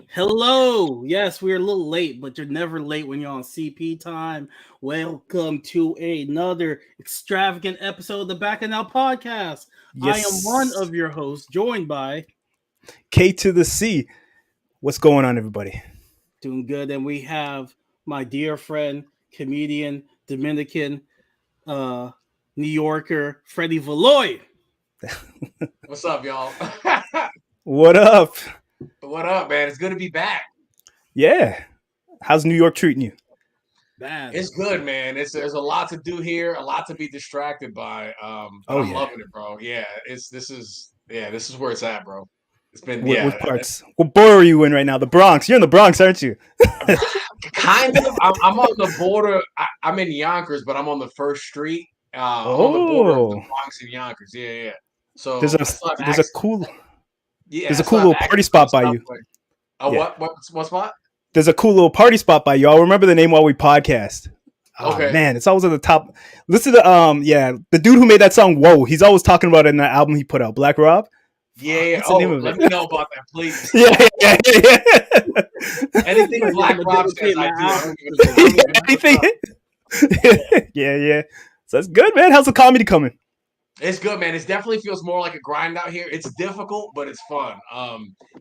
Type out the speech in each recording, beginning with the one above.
Hello. Yes, we're a little late, but you're never late when you're on CP time. Welcome to another extravagant episode of the Back and Now podcast. I am one Yes. of your hosts, joined by K to the C. What's going on, everybody? Doing Good, and we have my dear friend, comedian, Dominican, uh, New Yorker, Freddy Valoy. What's up, y'all? What up? What up, man? It's good to be back. Yeah. How's New York treating you? Bad. It's good, man. There's a lot to do here, a lot to be distracted by. But Oh I'm yeah. loving it, bro. Yeah, this is where it's at, bro. It's been What parts? What borough are you in right now? The Bronx. You're in the Bronx, aren't you? kind of. I'm on the border. I'm in Yonkers, but I'm on the first street. I'm on the border of the Oh. Bronx and Yonkers. Yeah. There's So a I still have there's a access. cool Yeah, there's I a still cool have little party access to the spot by you. subway. Yeah. What spot? There's a cool little party spot by you. I'll remember the name while we podcast. Oh Okay. man, it's always at the top. Listen to the dude who made that song, Whoa, he's always talking about it in the album he put out, Black Rob. Yeah. What's the name of Let it? me know about that, please. Yeah. Anything Black Rob says, I do. I don't Anything. Yeah. So that's good, man. How's the comedy coming? It's good, man. It definitely feels more like a grind out here. It's difficult, but it's fun.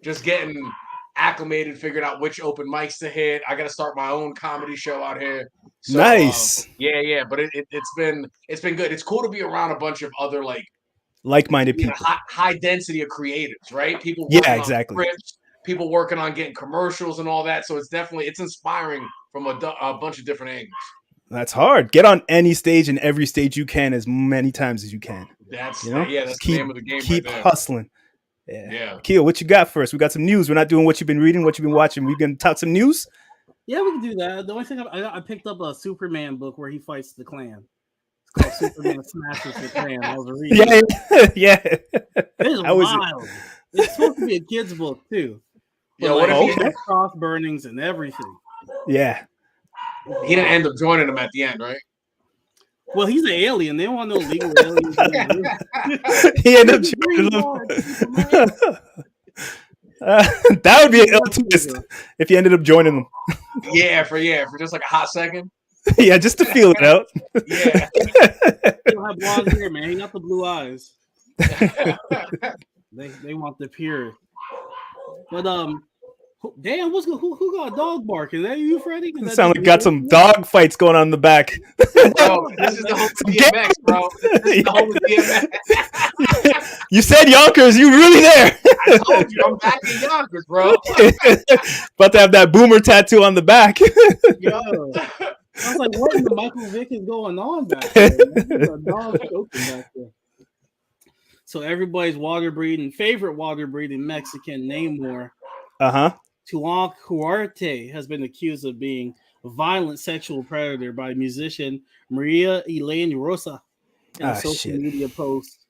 Just getting acclimated, figured out which open mics to hit. I got to start my own comedy show out here. So, Nice. yeah. But it's been good. It's cool to be around a bunch of other Like-minded people. high density of creatives, right? People Yeah, working on exactly. scripts, people working on getting commercials and all that. So it's inspiring from a bunch of different angles. That's hard. Get on any stage and every stage you can as many times as you can. That's You know? that's the name of the game Keep right there. hustling. Yeah. Keel, what you got for us? We got some news. We're not doing what you've been reading, what you've been watching. We're going to talk some news. Yeah, we can do that. The only thing I picked up a Superman book where he fights the Klan. It's called Superman Smashes the Klan. I was reading. Yeah. It's How is it? wild. It's supposed to be a kid's book too. But Yeah, what if he- like, cross burnings and everything. Yeah. He didn't end up joining them at the end, right? Well, he's an alien. They don't want no legal aliens. He ended up joining them. That would be an ill twist if he ended up joining them. Yeah, for just like a hot second. Yeah, just to feel it out. Yeah. He don't have blonde hair, man. He got the blue eyes. They want the pure. But damn, who got a dog barking? Is that you, Freddy? It sounds like got some dog fights going on in the back. Bro, this is the home of DMX, bro. This is the home of DMX. You said Yonkers, you really there? I told you, I'm back in Yonkers, bro. About to have that boomer tattoo on the back. Yo. I was like, what in the Michael Vick is going on back there? There's a dog choking back there. So everybody's favorite water breathing Mexican, Namor, Tuank Huarte, has been accused of being a violent sexual predator by musician Maria Elaine Rosa in a social media post.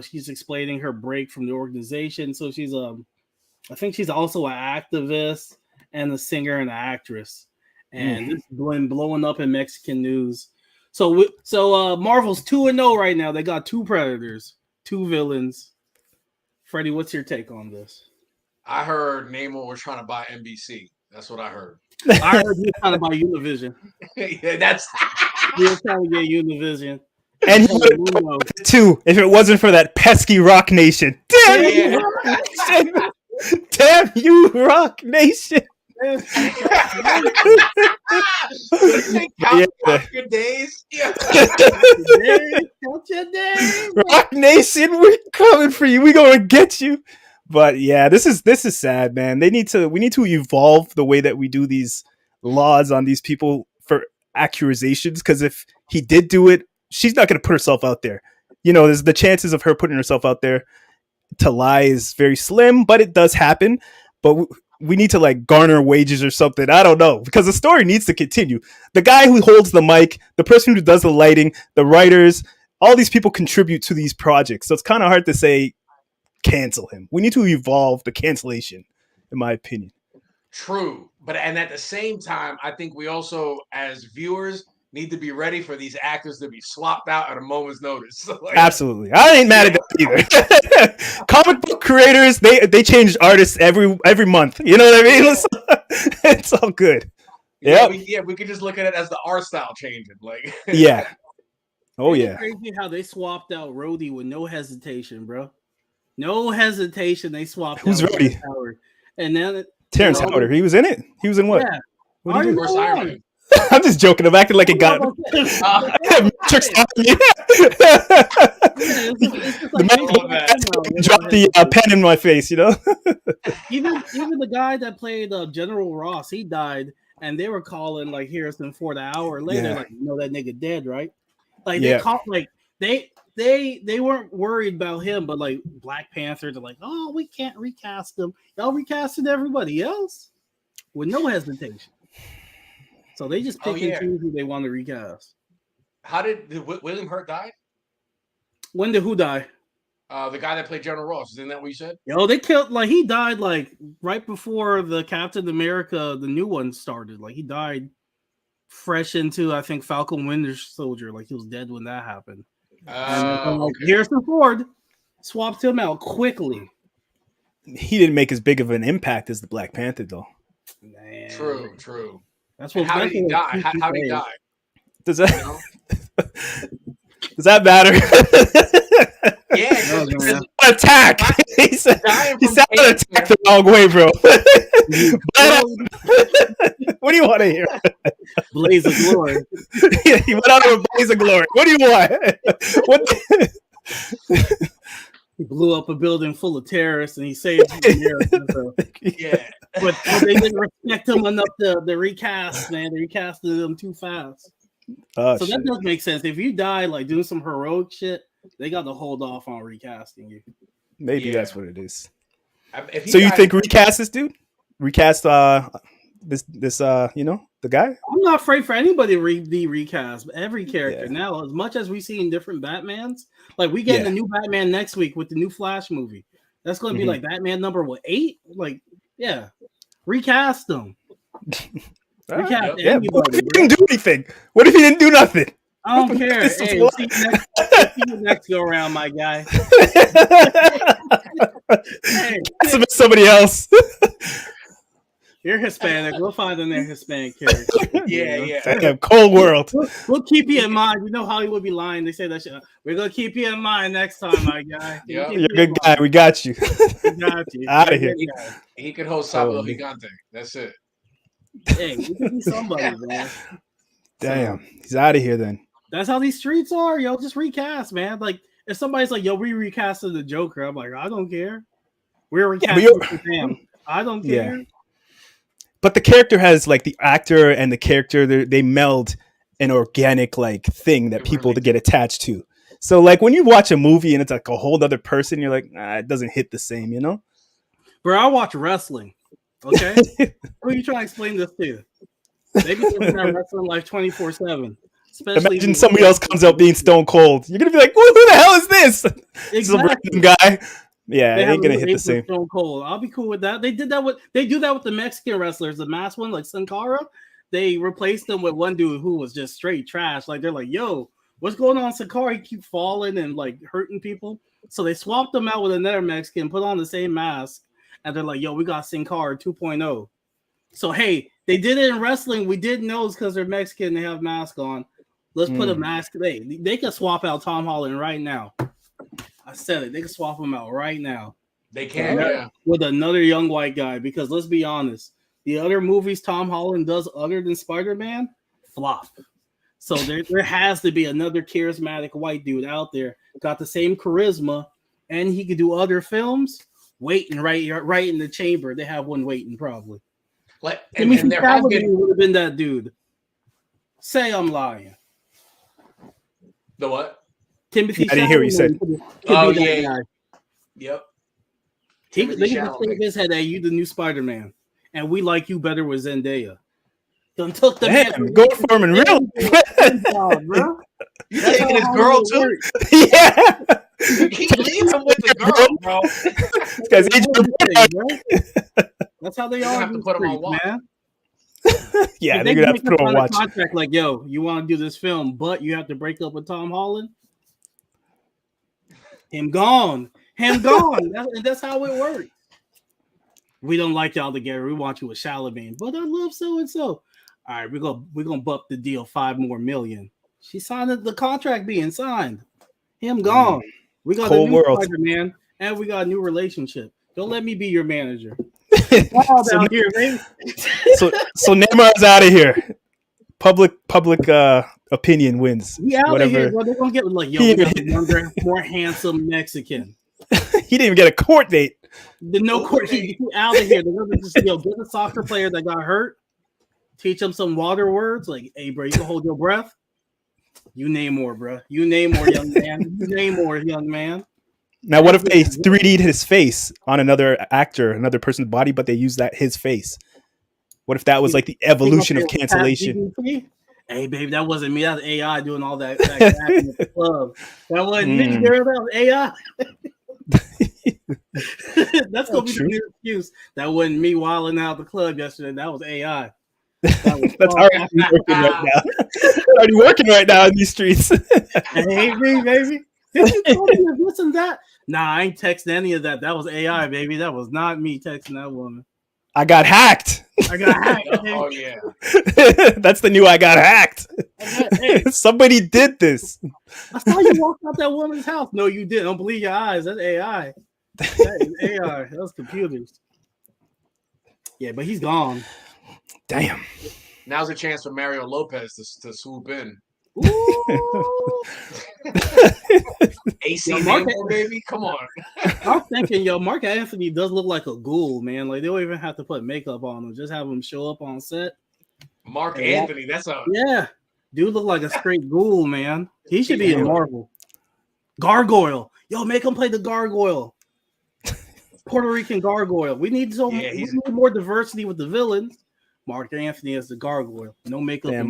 She's explaining her break from the organization. So she's I think she's also an activist and a singer and an actress. And this has been blowing up in Mexican news. So Marvel's 2-0 right now. They got 2 predators, 2 villains. Freddie, what's your take on this? I heard Namor was trying to buy NBC. That's what I heard. I heard he was trying to buy Univision. Yeah, that's He was trying to get Univision. And he would have too if it wasn't for that pesky Rock Nation. Damn you, Rock Nation! Damn you, Rock Nation! Count your days. Yeah. Count your days. Rock Nation, we're coming for you. We gonna get you. But yeah, this is sad, man. We need to evolve the way that we do these laws on these people for accusations. Because if he did do it, she's not gonna put herself out there. You know, there's the chances of her putting herself out there to lie is very slim, but it does happen. But we need to like garner wages or something. I don't know, because the story needs to continue. The guy who holds the mic, the person who does the lighting, the writers, all these people contribute to these projects. So it's kind of hard to say cancel him. We need to evolve the cancellation, in my opinion. True. And at the same time, I think we also, as viewers, need to be ready for these actors to be swapped out at a moment's notice. Like, Absolutely, I ain't mad at that either. Comic book creators, they change artists every month. You know what I mean? It's all good. Yeah, we could just look at it as the art style changing. Like, yeah. Oh It's yeah. crazy how they swapped out Rhodey with no hesitation, bro. No hesitation. They swapped Who's out Rhodey? Howard. And then Terrence Howard. He was in it. He was in what? Yeah. What did he do? First Iron Man. I'm just joking. I'm acting like it got Matrix on me. The man dropped the pen in my face, you know. even the guy that played General Ross, he died, and they were calling like Harrison Ford an hour later, Yeah. like, you know, that nigga dead, right? Like Yeah. they called, like they weren't worried about him, but like Black Panther, they're like, oh, we can't recast him. Y'all recasted everybody else with no hesitation. So they just pick and choose who they want to recast. How did William Hurt die? When did who die? The guy that played General Ross. Isn't that what you said? Yo, they killed, like, he died like right before the Captain America, the new one, started. Like, he died fresh into, I think, Falcon Winter Soldier. Like, he was dead when that happened. And Harrison Ford swapped him out quickly. He didn't make as big of an impact as the Black Panther, though. Man. True. That's what. How did he die? How did he die? Does that does that matter? Yeah, attack. He said attack the wrong way, bro. What do you want to hear? Blaze of glory. Yeah, he went out of a blaze of glory. What do you want? He blew up a building full of terrorists and he saved America. So. Yeah. But they didn't respect him enough to recast, man. They recasted him too fast. So that does make sense. If you die like doing some heroic shit, they got to hold off on recasting you. Maybe that's what it is. So you think recast this dude? Recast this you know, the guy? I'm not afraid for anybody to be recast. Every character now, as much as we see in different Batmans, like we get a new Batman next week with the new Flash movie. That's going to be like Batman number 8. Like, yeah, recast them. Recast anybody. What if he didn't do anything? What if he didn't do nothing? I don't care. Hey, see you next go around, my guy. Hey, somebody else. You're Hispanic. We'll find them their Hispanic character. Yeah. Cold world. We'll keep you in mind. You know Hollywood be lying. They say that shit. We're gonna keep you in mind next time, my guy. Yep. You're a good guy. We got you. We got you. Out of here. He could host Sábado Gigante. That's it. Hey, we could be somebody, man. Damn, he's out of here then. That's how these streets are, yo. Just recast, man. Like if somebody's like, "Yo, we recasted the Joker," I'm like, I don't care. We're recasting Shazam. I don't care. Yeah. But the character has like the actor and the character, they meld an organic like thing that people get attached to. So like when you watch a movie and it's like a whole other person, you're like, it doesn't hit the same, you know? Bro, I watch wrestling. Okay, who are you trying to explain this to? They be living that wrestling life 24/7. Imagine somebody else comes out being Stone Cold. You're gonna be like, who the hell is this? Exactly. Some random guy. Yeah, it ain't gonna hit the same. Stone Cold. I'll be cool with that. They do that with the Mexican wrestlers, the masked one, like Sin Cara. They replaced them with one dude who was just straight trash. Like they're like, yo, what's going on, Sin Cara? He keep falling and like hurting people. So they swapped them out with another Mexican, put on the same mask, and they're like, yo, we got Sin Cara 2.0. So hey, they did it in wrestling. We didn't know it's because they're Mexican. They have mask on. Let's put a mask. They can swap out Tom Holland right now. I said it. They can swap him out right now. They can, with another young white guy. Because let's be honest, the other movies Tom Holland does other than Spider-Man flop. So there has to be another charismatic white dude out there, got the same charisma, and he could do other films. Waiting right in the chamber. They have one waiting probably. Like and there has been would have been that dude. Say I'm lying. The what? Timothy. I didn't hear what you said. Oh yeah. Yep. They can say his head at you, the new Spider-Man, and we like you better with Zendaya. Done took the man. Go for him in real. Bro. You taking his girl too? Yeah. You keep leaving him with the girl, bro. That's how they all have to put him on walk. Man. Yeah, If they're they gonna have make to put us on sign a watch. contract like, yo, you want to do this film, but you have to break up with Tom Holland. Him gone. Him gone. That's how it works. We don't like y'all together. We want you with Charlemagne, but I love so and so. All right, we're gonna bump the deal $5 more million. She signed the contract being signed. Him gone. We got a Cold new world. Spider-Man, and we got a new relationship. Don't let me be your manager. All so, down here, baby. so Neymar's out of here. Public opinion wins. He out of Whatever. here, bro. They're gonna get like, yo, we got a younger, more handsome Mexican. He didn't even get a court date. The no court, he out of here. They're gonna just get a soccer player that got hurt, teach him some water words, like, hey, bro, you can hold your breath. You name more, bro. You name more, young man. You name more, young man. Now, what if they 3D'd his face on another actor, another person's body, but they use his face? What if that was like the evolution of cancellation? Hey, baby, that wasn't me. That was AI doing all that in the club. That wasn't me, girl. That was AI. That's gonna be the new excuse. That wasn't me wilding out the club yesterday. That was AI. That's already working right now. Already working right now in these streets. Hey, me, baby. Did you tell me this and that? Nah, I ain't texting any of that. That was AI, baby. That was not me texting that woman. I got hacked. Oh yeah. That's the new I got hacked. Somebody did this. I saw you walk out that woman's house. No, you didn't. Don't believe your eyes. That's AI. That is AI. That was computers. Yeah, but he's gone. Damn. Now's a chance for Mario Lopez to swoop in. AC Neymar, baby, come on. I'm thinking, Mark Anthony does look like a ghoul, man. Like they don't even have to put makeup on him; just have him show up on set. Mark Anthony, that's a dude look like a straight ghoul, man. He should be in Marvel. Gargoyle, make him play the gargoyle. Puerto Rican gargoyle. We need we need more diversity with the villains. Mark Anthony as the gargoyle, no makeup. Man,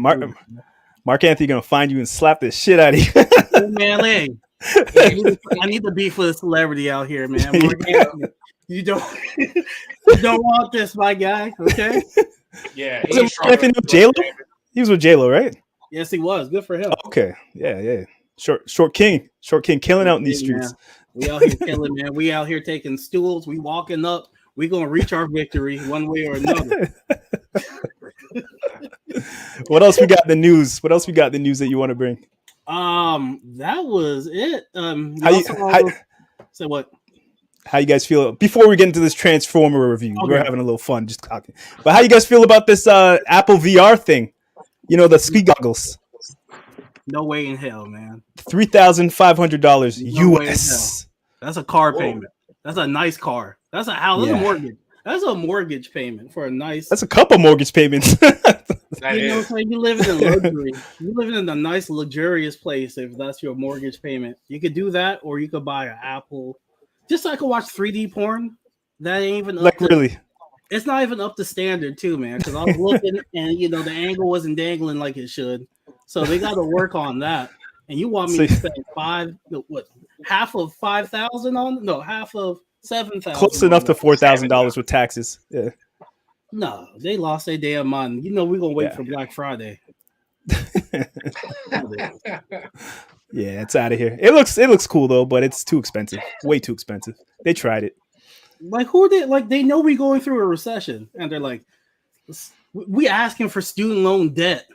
Mark Anthony gonna find you and slap the shit out of you. Oh, man, I need to beef with a celebrity out here, man. Mark Anthony, you don't want this, my guy. Okay. Yeah. J-Lo? He was with J-Lo, right? Yes, he was. Good for him. Okay. Yeah. Short King killing out in these streets. Man. We out here killing, man. We out here taking stools. We walking up. We gonna reach our victory one way or another. What else we got in the news? What else we got in the news that you want to bring? That was it. Say what? How you guys feel before we get into this Transformer review? Okay. We're having a little fun just talking. But how you guys feel about this Apple VR thing? The ski goggles. No way in hell, man. $3,500 US. That's a car payment. That's a nice car. That's a house. That's a mortgage. That's a mortgage payment for a nice. That's a couple mortgage payments. You living in luxury. You living in a nice, luxurious place. If that's your mortgage payment, you could do that, or you could buy an Apple. Just so I could watch 3D porn. That ain't even really. It's not even up to standard, too, man. Because I was looking, and the angle wasn't dangling like it should. So they got to work on that. And you want me to spend half of 5,000 on? No, half of 7,000. Close enough to $4,000 with taxes. Yeah. No, they lost their damn mind. We're gonna wait for Black Friday. Yeah, it's out of here. It looks cool though, but it's too expensive. Way too expensive. They tried it. Like who did? Like they know we're going through a recession, and they're like, we asking for student loan debt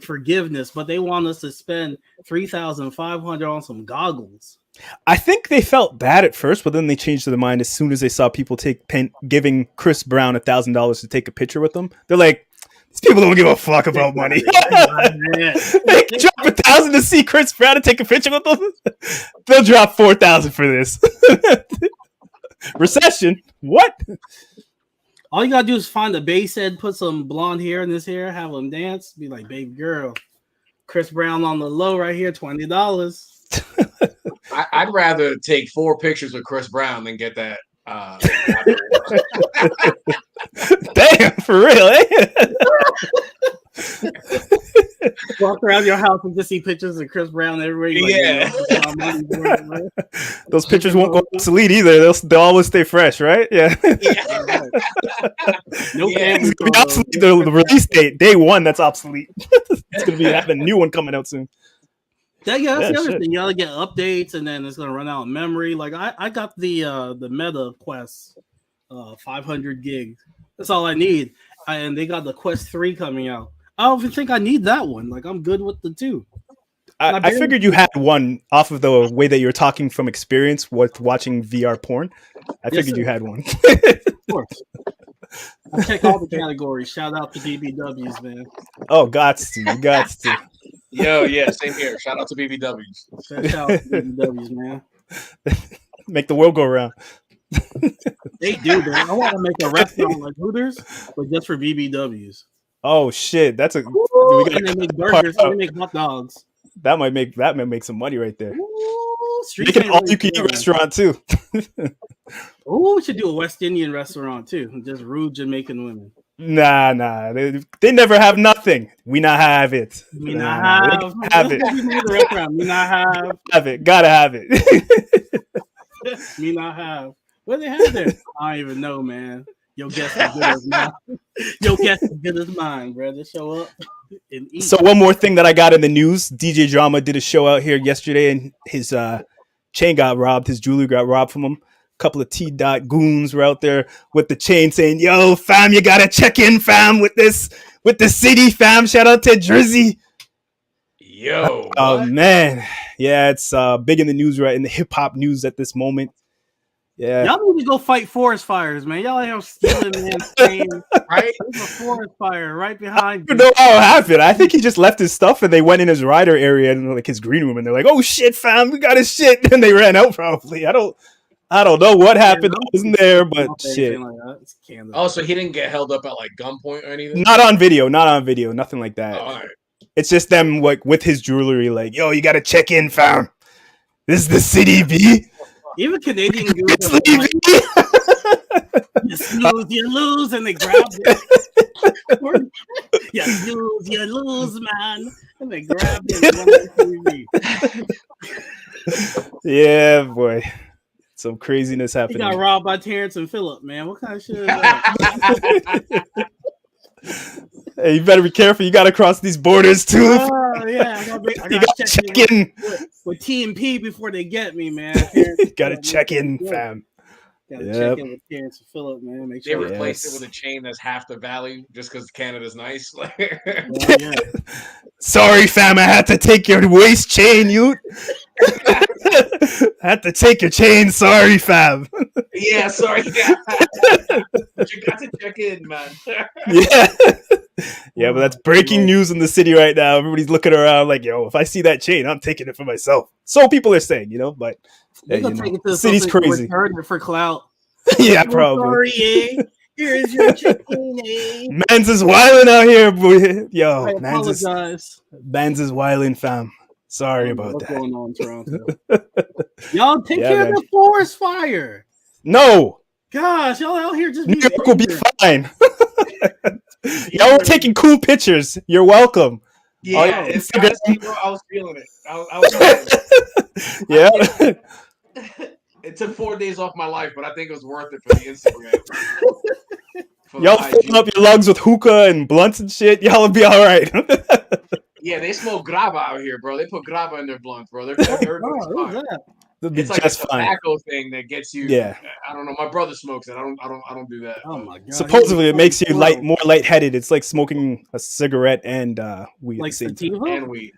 forgiveness, but they want us to spend $3,500 on some goggles. I think they felt bad at first, but then they changed their mind as soon as they saw people giving Chris Brown $1,000 to take a picture with them. They're like, these people don't give a fuck about money. They drop $1,000 to see Chris Brown to take a picture with them. They'll drop $4,000 for this. Recession? What? All you gotta do is find a bass head, put some blonde hair in his hair, have him dance, be like, baby girl, Chris Brown on the low right here, $20. I'd rather take 4 pictures with Chris Brown than get that. Damn, for real, eh? Well, walk around your house and just see pictures of Chris Brown everywhere. You're like, Yeah. my money's worth it, man. Those pictures won't go obsolete either. They'll always stay fresh, right? Yeah. No Yeah. family It's gonna be photos. obsolete. The release date, day one, that's obsolete. It's gonna be having a new one coming out soon. That's Yeah, the other shit. thing. You gotta get updates, and then it's gonna run out of memory. Like I got the Meta Quest, 500 gigs. That's all I need. And they got the Quest 3 coming out. I don't even think I need that one. Like I'm good with the 2. I figured you had one off of the way that you're talking from experience with watching VR porn. I Yes, figured sir. you had one. Of course. I check all the categories. Shout out to BBWs, man. Oh, gots to. You gots to. Yo, yeah, same here. Shout out to BBWs. Shout out to BBWs, man. Make the world go round. They do, man. I want to make a restaurant like Hooters, but just for BBWs. Oh shit, that's a. Ooh, gotta and they make cut that burgers part and they make hot dogs. That might make some money right there. Ooh, Make it an all-you-can-eat restaurant too. Oh, we should do a West Indian restaurant too. Just rude Jamaican women. Nah. They never have nothing. We not have it. Me Nah, not they have. have it. We made a restaurant. Me not have. Have it. Gotta have it. Me not have. What do they have there? I don't even know, man. Your guess is good as mine. Your guess is good as mine, bro. Just show up and eat. So one more thing that I got in the news: DJ Drama did a show out here yesterday, and his chain got robbed. His jewelry got robbed from him. A couple of T-Dot goons were out there with the chain, saying, "Yo, fam, you gotta check in, fam, with the city, fam. Shout out to Drizzy." Yo. Oh what? man, yeah, it's big in the news right in the hip hop news at this moment. Yeah, Y'all need to go fight forest fires, man. Y'all ain't stealing man's chain. Right? There's a forest fire right behind I you. don't know how it happened. I think he just left his stuff and they went in his rider area and like his green room and they're like, "Oh shit, fam, we got his shit," and they ran out. Probably. I don't know what happened. I wasn't there, but shit. Like that. It's Canada. Oh, so he didn't get held up at like gunpoint or anything? Not on video, nothing like that. Oh, all right. It's just them like with his jewelry, like, "Yo, you gotta check in, fam. This is the city, B. Even Canadian goons It's are like, Leavy." you snooze, you lose, and they grab it. You snooze, you lose, man. And they grab it and run TV. Yeah, boy. Some craziness He happening. got robbed by Terrence and Phillip, man. What kind of shit is that? Hey, you better be careful. You gotta cross these borders too. Oh, yeah. I You gotta gotta check in. with T&P before they get me, man. Gotta check in, fam. Gotta Yep. check in with Terrence and Phillip, man. Make They sure. replaced Yes. it with a chain that's half the value just because Canada's nice. Yeah. Sorry, fam. I had to take your waist chain, you. I had to take your chain. Sorry, fam. Yeah, sorry. But you got to check in, man. Yeah. Yeah, but that's breaking news in the city right now. Everybody's looking around like, "Yo, if I see that chain, I'm taking it for myself." So people are saying, but They're yeah, gonna take it to the city's something crazy. return it for clout. Yeah, Oh, probably. sorry, eh? Here's your chicken, eh? Mans is wilding out here, boy. Yo, I Mans apologize. is wilding, fam. Sorry about What's that. going on, Toronto? Y'all take Yeah, care man. of the forest fire. No, Gosh, y'all out here just New being York will be ignorant. fine. Y'all were taking cool pictures. You're welcome. Yeah, it's Instagram. honestly, bro, I was feeling it. I was feeling Yeah. it. It took 4 days off my life, but I think it was worth it for the Instagram. For the Y'all IG. filling up your lungs with hookah and blunts and shit. Y'all will be all right. Yeah, they smoke grava out here, bro. They put grava in their blunts, bro. They're Oh, fine. who's that? They'll be It's like just a fine. tobacco thing that gets you. Yeah. I don't know. My brother smokes it. I don't do that. Oh my god! Supposedly, it makes you light more lightheaded. It's like smoking a cigarette and weed like at the same time. sativa. And weed.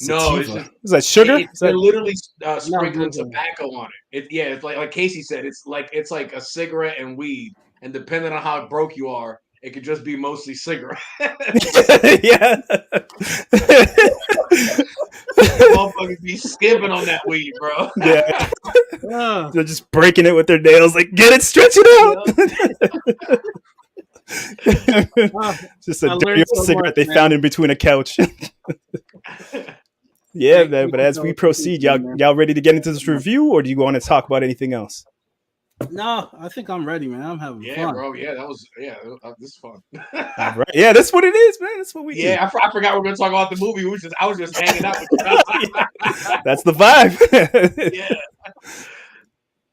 No, it's Sativa. just Is that sugar? Is they're that- literally sprinkling Google. tobacco on it. Yeah, it's like Casey said. It's like a cigarette and weed, and depending on how broke you are, it could just be mostly cigarette. Yeah. Motherfuckers be skipping on that weed, bro. Yeah. Ah, They're just breaking it with their nails, like, "Get it, stretch it out." ah. Just a I dirty learned old so cigarette much, they man. found in between a couch. Yeah, Thank man. you But for as we those proceed, man. y'all ready to get into this review, or do you want to talk about anything else? No, I think I'm ready, man. I'm having Yeah, fun. bro. Yeah, that was this is fun. All right. Yeah, that's what it is, man. That's what we do. Yeah, I forgot we are gonna talk about the movie. I was just hanging out with you. That's the vibe. Yeah.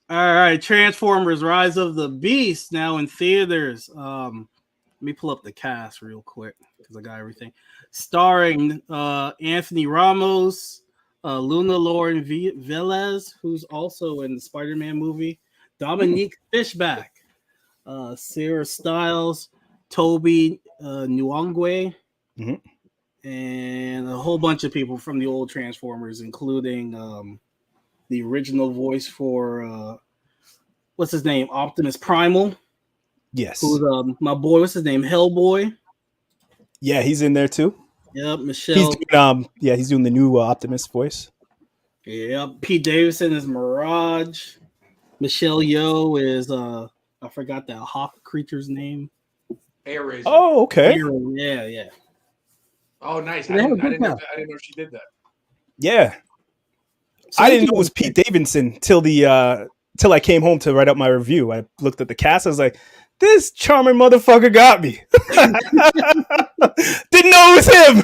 All right, Transformers: Rise of the Beast now in theaters. Let me pull up the cast real quick because I got everything. Starring Anthony Ramos, Luna Lauren Velez, who's also in the Spider-Man movie, Dominique Fishback, Sarah Stiles, Toby Nwangwe, and a whole bunch of people from the old Transformers, including the original voice for what's his name, Optimus Primal. Yes. Who's my boy? What's his name? Hellboy. Yeah, he's in there too. Yep, Michelle. He's doing, he's doing the new Optimus voice. Yep, Pete Davidson is Mirage. Michelle Yeoh is I forgot that hawk creature's name. Air Oh, okay. Yeah. Oh, nice. I didn't know she did that. Yeah. So I didn't know it was Pete Davidson till I came home to write up my review. I looked at the cast. I was like, this charming motherfucker got me. Didn't know it was him.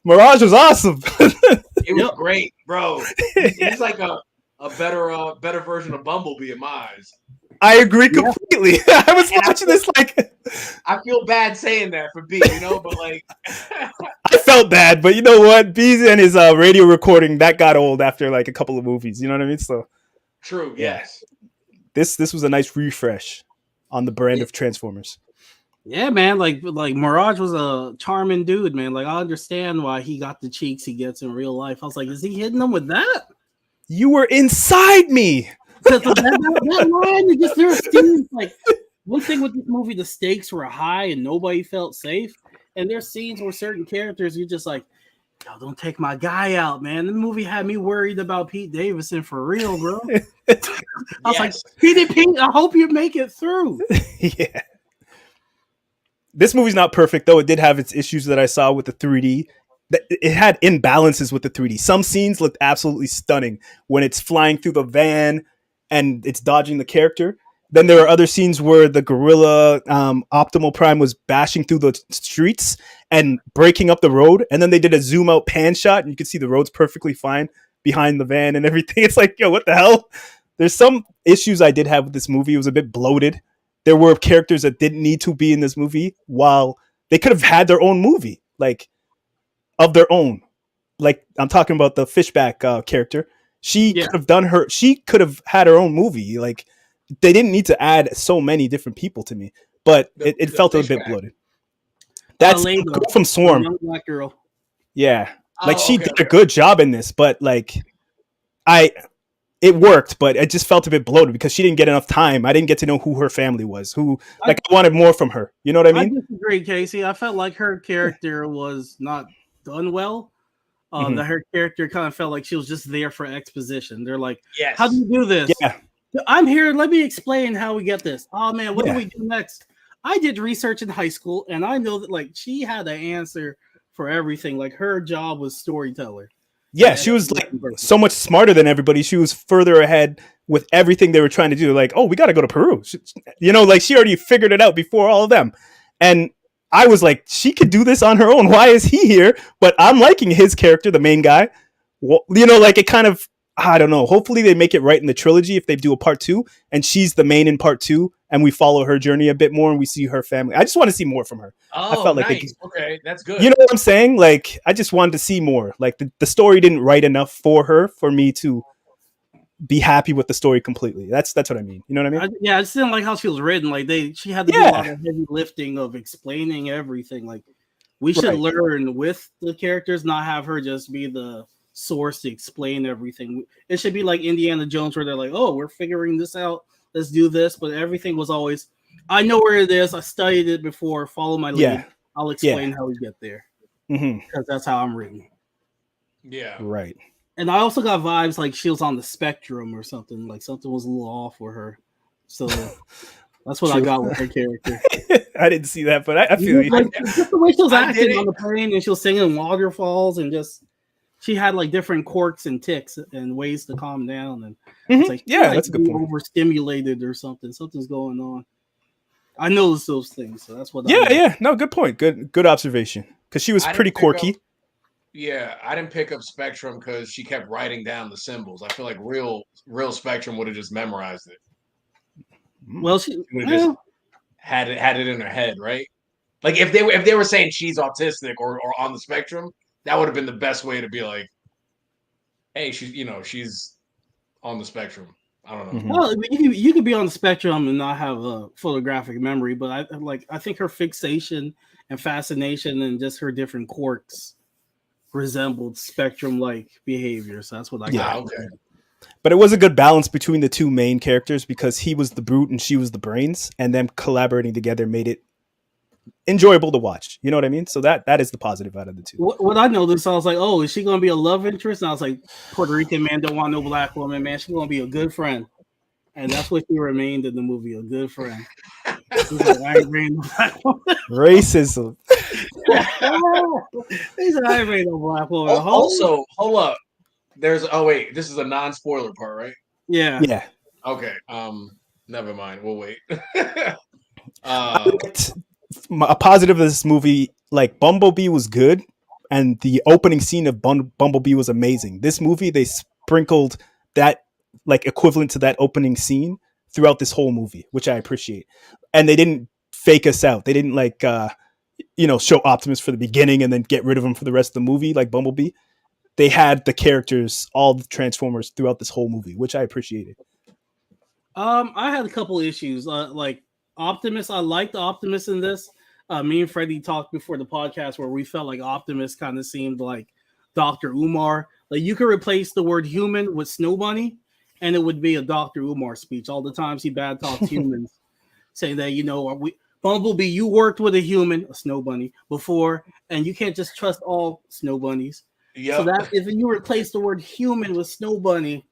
Mirage was awesome. It was great, bro. He's like a better version of Bumblebee in my eyes. I agree completely. I was watching this like I feel bad saying that for B, but like I felt bad, but you know what? B's and his radio recording that got old after like a couple of movies. You know what I mean? So true. Yes. This was a nice refresh on the brand of Transformers. Yeah, man. Like Mirage was a charming dude, man. Like I understand why he got the cheeks he gets in real life. I was like, is he hitting them with that? You were inside me. Because that line, just there scenes like one thing with this movie, the stakes were high and nobody felt safe. And there's scenes where certain characters you're just like, yo, don't take my guy out, man. The movie had me worried about Pete Davidson for real, bro. I was like, Pete, I hope you make it through. Yeah. This movie's not perfect, though. It did have its issues that I saw with the 3D. It had imbalances with the 3D. Some scenes looked absolutely stunning when it's flying through the van and it's dodging the character. Then there are other scenes where the gorilla Optimal Prime was bashing through the streets and breaking up the road. And then they did a zoom out pan shot and you could see the road's perfectly fine behind the van and everything. It's like, yo, what the hell? There's some issues I did have with this movie. It was a bit bloated. There were characters that didn't need to be in this movie while they could have had their own movie, like of their own. Like I'm talking about the Fishback character. She could have had her own movie. Like they didn't need to add so many different people to me, but it felt a bit bloated. That's girl from Swarm. Young black girl. Yeah. Like she did a good job in this, but like it worked, but it just felt a bit bloated because she didn't get enough time. I didn't get to know who her family was. I wanted more from her. You know what I mean? I disagree, Casey. I felt like her character was not done well. That her character kind of felt like she was just there for exposition. They're like, how do you do this? Yeah. I'm here. Let me explain how we get this. Oh man, what do we do next? I did research in high school, and I know that like she had an answer for everything. Like her job was storyteller. Yeah, she was like so much smarter than everybody. She was further ahead with everything they were trying to do. Like, oh, we got to go to Peru. Like she already figured it out before all of them. And I was like, she could do this on her own. Why is he here? But I'm liking his character, the main guy. Well, like it kind of, I don't know. Hopefully they make it right in the trilogy if they do a part 2 and she's the main in part 2 and we follow her journey a bit more and we see her family. I just want to see more from her. Oh, I felt nice. like Okay, that's good. You know what I'm saying? Like, I just wanted to see more. Like the story didn't write enough for her for me to be happy with the story completely. That's what I mean. You know what I mean? I just didn't like how she was written. Like she had to do a lot of heavy lifting of explaining everything. Like we should learn with the characters, not have her just be the source to explain everything. It should be like Indiana Jones where they're like, oh, we're figuring this out. Let's do this. But everything was always, I know where it is. I studied it before. Follow my lead. I'll explain how we get there. Because that's how I'm written. Yeah. Right. And I also got vibes like she was on the spectrum or something. Like something was a little off with her. So that's what I got with her character. I didn't see that, but I feel you. Like, just the way she was acting on the plane and she was singing waterfalls and just she had like different quirks and ticks and ways to calm down, and it's like Yeah, like that's a good point. overstimulated or something. Something's going on. I noticed those things, so that's what I Yeah, know. yeah. No, good point. Good observation. Because she was I pretty didn't pick up. quirky. Yeah, I didn't pick up Spectrum because she kept writing down the symbols. I feel like real Spectrum would have just memorized it. Well, She would have just had it in her head, right? Like if they were saying she's autistic or on the spectrum, that would have been the best way to be like, hey, she's on the spectrum. I don't know. Mhm. well, you could be on the spectrum and not have a photographic memory, but I think her fixation and fascination and just her different quirks resembled spectrum like behavior. So that's what I Yeah. got. Okay. But it was a good balance between the two main characters because he was the brute and she was the brains, and them collaborating together made it enjoyable to watch. You know what I mean? So that is the positive out of the two. What I noticed, I was like, oh, is she gonna be a love interest? And I was like, Puerto Rican man don't want no black woman, man. She's gonna be a good friend. And that's what she remained in the movie, a good friend. He's like, I ain't bringing no black woman. Racism. He said, I ain't bringing no black woman. Also, hold up. Wait, this is a non-spoiler part, right? Yeah. Yeah. Okay. Never mind. We'll wait. A positive of this movie, like Bumblebee was good, and the opening scene of Bumblebee was amazing. This movie, they sprinkled that like equivalent to that opening scene throughout this whole movie, which I appreciate. And they didn't fake us out. They didn't like show Optimus for the beginning and then get rid of him for the rest of the movie like Bumblebee. They had the characters, all the Transformers throughout this whole movie, which I appreciated. I had a couple issues. Like Optimus, I liked Optimus in this. Me and Freddie talked before the podcast where we felt like Optimus kind of seemed like Dr. Umar. Like you could replace the word human with Snow Bunny, and it would be a Dr. Umar speech. All the times he bad talks humans, saying that Bumblebee, you worked with a human, a Snow Bunny, before, and you can't just trust all Snow Bunnies. Yep. So that if you replace the word human with Snow Bunny,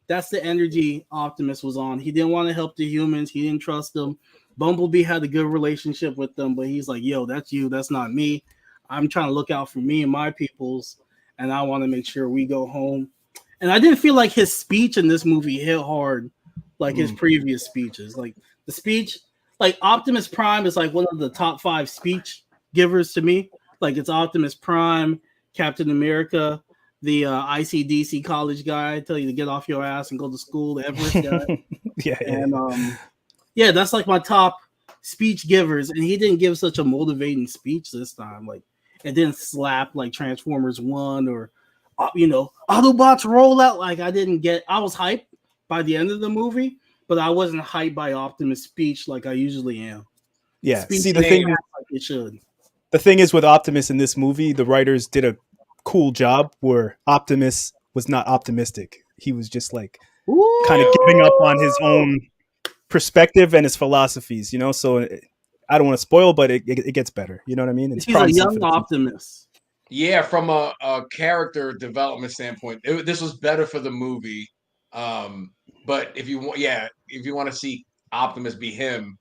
that's the energy Optimus was on. He didn't want to help the humans. He didn't trust them. Bumblebee had a good relationship with them, but he's like, yo, that's you. That's not me. I'm trying to look out for me and my peoples, and I want to make sure we go home. And I didn't feel like his speech in this movie hit hard like his previous speeches. Like the speech, like Optimus Prime is like one of the top 5 speech givers to me. Like it's Optimus Prime, Captain America, the ICDC college guy, tell you to get off your ass and go to school, the Everest guy. That's like my top speech givers, and he didn't give such a motivating speech this time. Like it didn't slap like Transformers 1 or Autobots roll out. Like I was hyped by the end of the movie, but I wasn't hyped by Optimus' speech like I usually am. Yeah. Speech See, the thing like it should. The thing is with Optimus in this movie, the writers did a cool job where Optimus was not optimistic. He was just like kind of giving up on his own perspective and his philosophies, So I don't want to spoil, but it gets better. You know what I mean? He's a young Optimus. Yeah, from a character development standpoint, this was better for the movie. But if you want to see Optimus be him,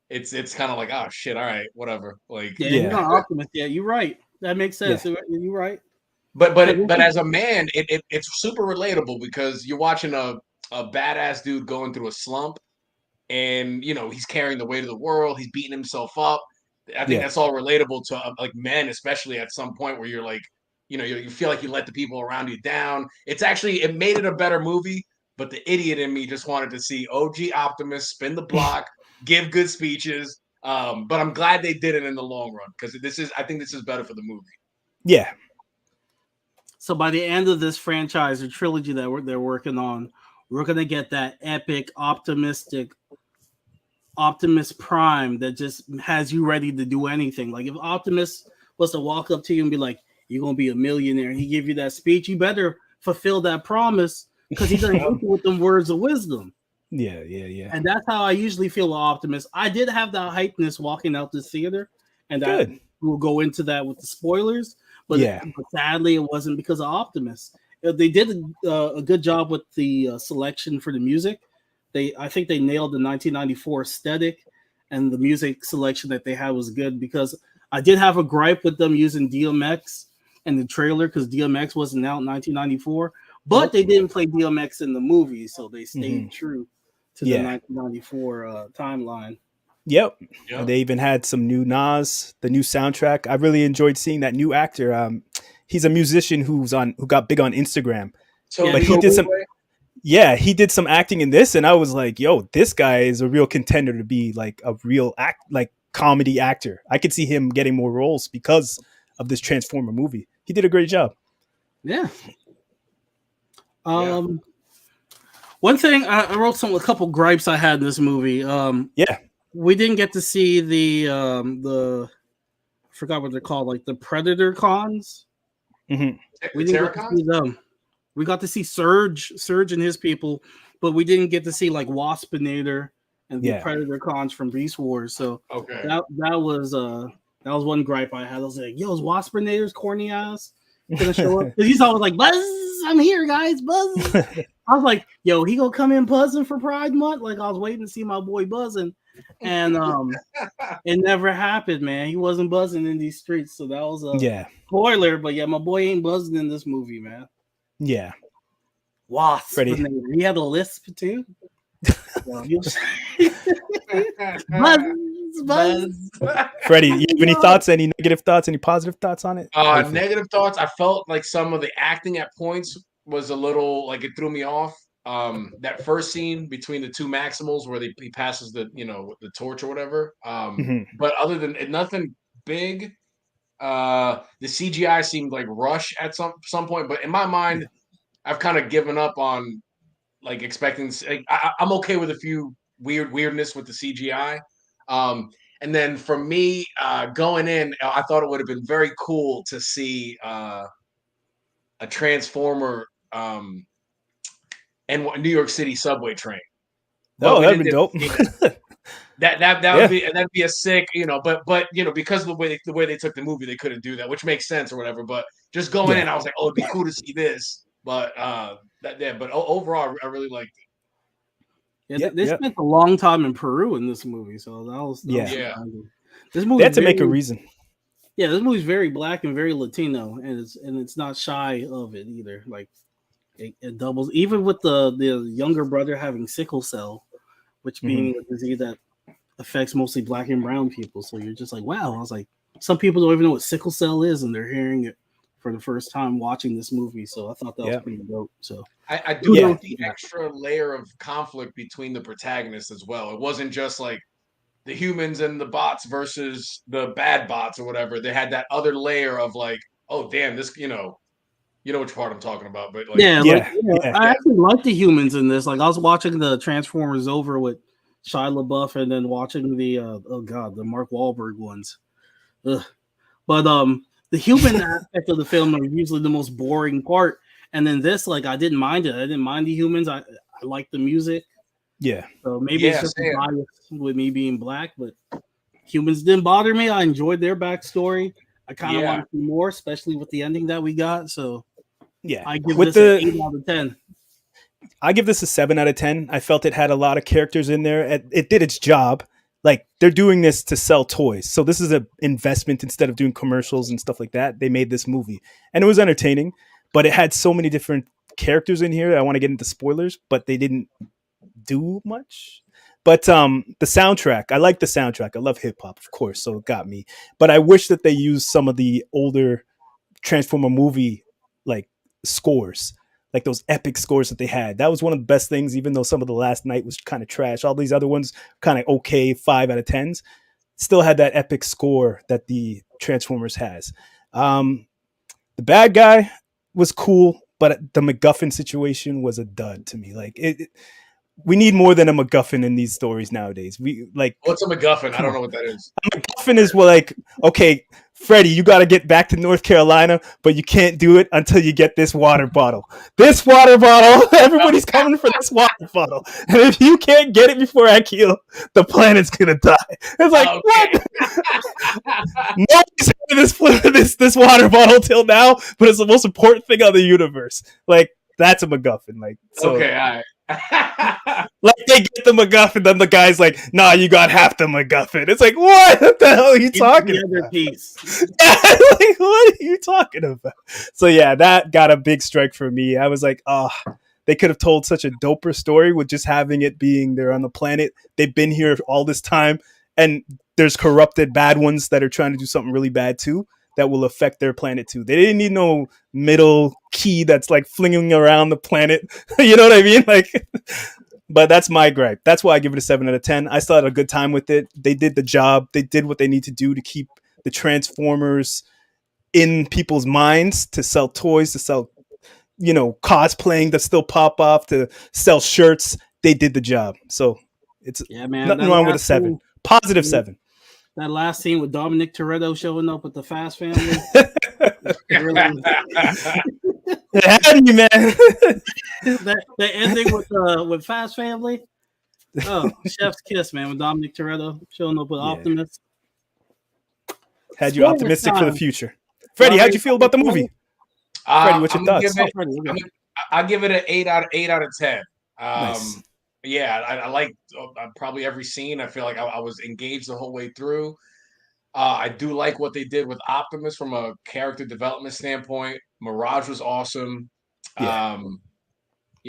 it's kind of like, oh shit, all right, whatever. Like he's not Optimus. Yeah, you're right. That makes sense. Yeah. You're right. But as a man, it's super relatable because you're watching a badass dude going through a slump, and he's carrying the weight of the world. He's beating himself up. I think that's all relatable to like men, especially at some point where you're like, you feel like you let the people around you down. It made it a better movie. But the idiot in me just wanted to see OG Optimus spin the block, give good speeches. But I'm glad they did it in the long run because I think this is better for the movie. Yeah. So by the end of this franchise or trilogy that they're working on, we're gonna get that epic, optimistic Optimus Prime that just has you ready to do anything. Like if Optimus was to walk up to you and be like, "You're gonna be a millionaire," and he give you that speech, you better fulfill that promise because he's gonna hit you with them words of wisdom. Yeah. And that's how I usually feel with Optimus. I did have that hypeness walking out the theater, and we'll go into that with the spoilers. But sadly, it wasn't because of Optimus. They did a good job with the selection for the music. I think they nailed the 1994 aesthetic, and the music selection that they had was good because I did have a gripe with them using DMX in the trailer because DMX wasn't out in 1994. But they didn't play DMX in the movie, so they stayed true to the 1994 timeline. Yep. And they even had some new Nas, the new soundtrack. I really enjoyed seeing that new actor. He's a musician who got big on Instagram. So but he did some acting in this, and I was like, yo, this guy is a real contender to be like a real comedy actor. I could see him getting more roles because of this Transformer movie. He did a great job. Yeah. One thing I wrote a couple gripes I had in this movie. We didn't get to see the I forgot what they're called, like the Predator cons. Mm-hmm. We didn't get to see them. We got to see Surge and his people, but we didn't get to see like Waspinator and the Predator cons from Beast Wars. So that was one gripe I had. I was like, yo, is Waspinator's corny ass gonna show up? Because he's always like, Buzz, I'm here, guys, Buzz. I was like, yo, he gonna come in buzzing for Pride Month? Like I was waiting to see my boy buzzing. And it never happened, man. He wasn't buzzing in these streets, so that was a spoiler. But yeah, my boy ain't buzzing in this movie, man. Yeah, Wasp. He had a lisp too. Buzz. Freddie, you have any thoughts? Any negative thoughts? Any positive thoughts on it? Negative thoughts. I felt like some of the acting at points was a little like it threw me off. That first scene between the two Maximals where he passes the torch or whatever. But other than nothing big, the CGI seemed like rush at some point. But in my mind, I've kind of given up on like expecting. I'm okay with a few weirdness with the CGI. And then for me, going in, I thought it would have been very cool to see a Transformer. And New York City subway train. That'd be dope. That'd be a sick, but because of the way they took the movie, they couldn't do that, which makes sense or whatever. But just going in, I was like, oh, it'd be cool to see this. But but overall, I really liked it. They spent a long time in Peru in this movie, so that was this movie. They had to make a reason. Yeah, this movie's very black and very Latino, and it's not shy of it either. Like. It doubles, even with the younger brother having sickle cell, which being a disease that affects mostly black and brown people. So you're just like, wow. I was like, some people don't even know what sickle cell is, and they're hearing it for the first time watching this movie. So I thought that was pretty dope. So I do like the extra layer of conflict between the protagonists as well. It wasn't just like the humans and the bots versus the bad bots or whatever. They had that other layer of like, oh damn, this you know which part I'm talking about, but I actually like the humans in this. Like I was watching the Transformers over with Shia LaBeouf, and then watching the the Mark Wahlberg ones. Ugh. But the human aspect of the film are usually the most boring part, and then this, like, I didn't mind it. I didn't mind the humans. I like the music. Yeah. So maybe it's just a bias with me being black, but humans didn't bother me. I enjoyed their backstory. I kind of want to see more, especially with the ending that we got. So. Yeah, I give this an 8 out of 10. I give this a 7 out of 10. I felt it had a lot of characters in there. It did its job. Like, they're doing this to sell toys. So this is an investment instead of doing commercials and stuff like that. They made this movie. And it was entertaining, but it had so many different characters in here. I want to get into spoilers, but they didn't do much. But the soundtrack, I like the soundtrack. I love hip hop, of course, so it got me. But I wish that they used some of the older Transformer movie like scores, like those epic scores that they had. That was one of the best things, even though some of the Last Night was kind of trash. All these other ones kind of okay, 5 out of 10s. Still had that epic score that the Transformers has. The bad guy was cool, but the MacGuffin situation was a dud to me. Like we need more than a MacGuffin in these stories nowadays. What's a MacGuffin? I don't know what that is. A MacGuffin is like, okay, Freddy, you got to get back to North Carolina, but you can't do it until you get this water bottle. This water bottle, everybody's coming for this water bottle. And if you can't get it before I kill, the planet's going to die. It's like, what? Nobody's heard this water bottle till now, but it's the most important thing on the universe. Like, that's a MacGuffin. Like, so, okay, all right. Like they get the MacGuffin, then the guy's like, "Nah, you got half the MacGuffin." It's like, what the hell are you talking The other about? piece. Like, what are you talking about? So yeah, that got a big strike for me. I was like, oh, they could have told such a doper story with just having it being they're on the planet. They've been here all this time, and there's corrupted bad ones that are trying to do something really bad too that will affect their planet too. They didn't need no middle key that's like flinging around the planet. You know what I mean? Like, but that's my gripe. That's why I give it a 7 out of 10. I still had a good time with it. They did the job. They did what they need to do to keep the Transformers in people's minds, to sell toys, to sell, cosplaying that still pop off, to sell shirts. They did the job. So it's Man, nothing wrong with a 7. Positive 7. That last scene with Dominic Toretto showing up with the Fast family. Really, it had me, man. the ending with Fast Family. Oh, chef's kiss, man, with Dominic Toretto showing up with Optimus. Had you optimistic for the future. Freddie, how'd you feel about the movie? Freddie, what's your thoughts? I'll give it an 8 out of 10. Nice. Yeah, I like probably every scene. I feel like I was engaged the whole way through. I do like what they did with Optimus from a character development standpoint. Mirage was awesome. Yeah.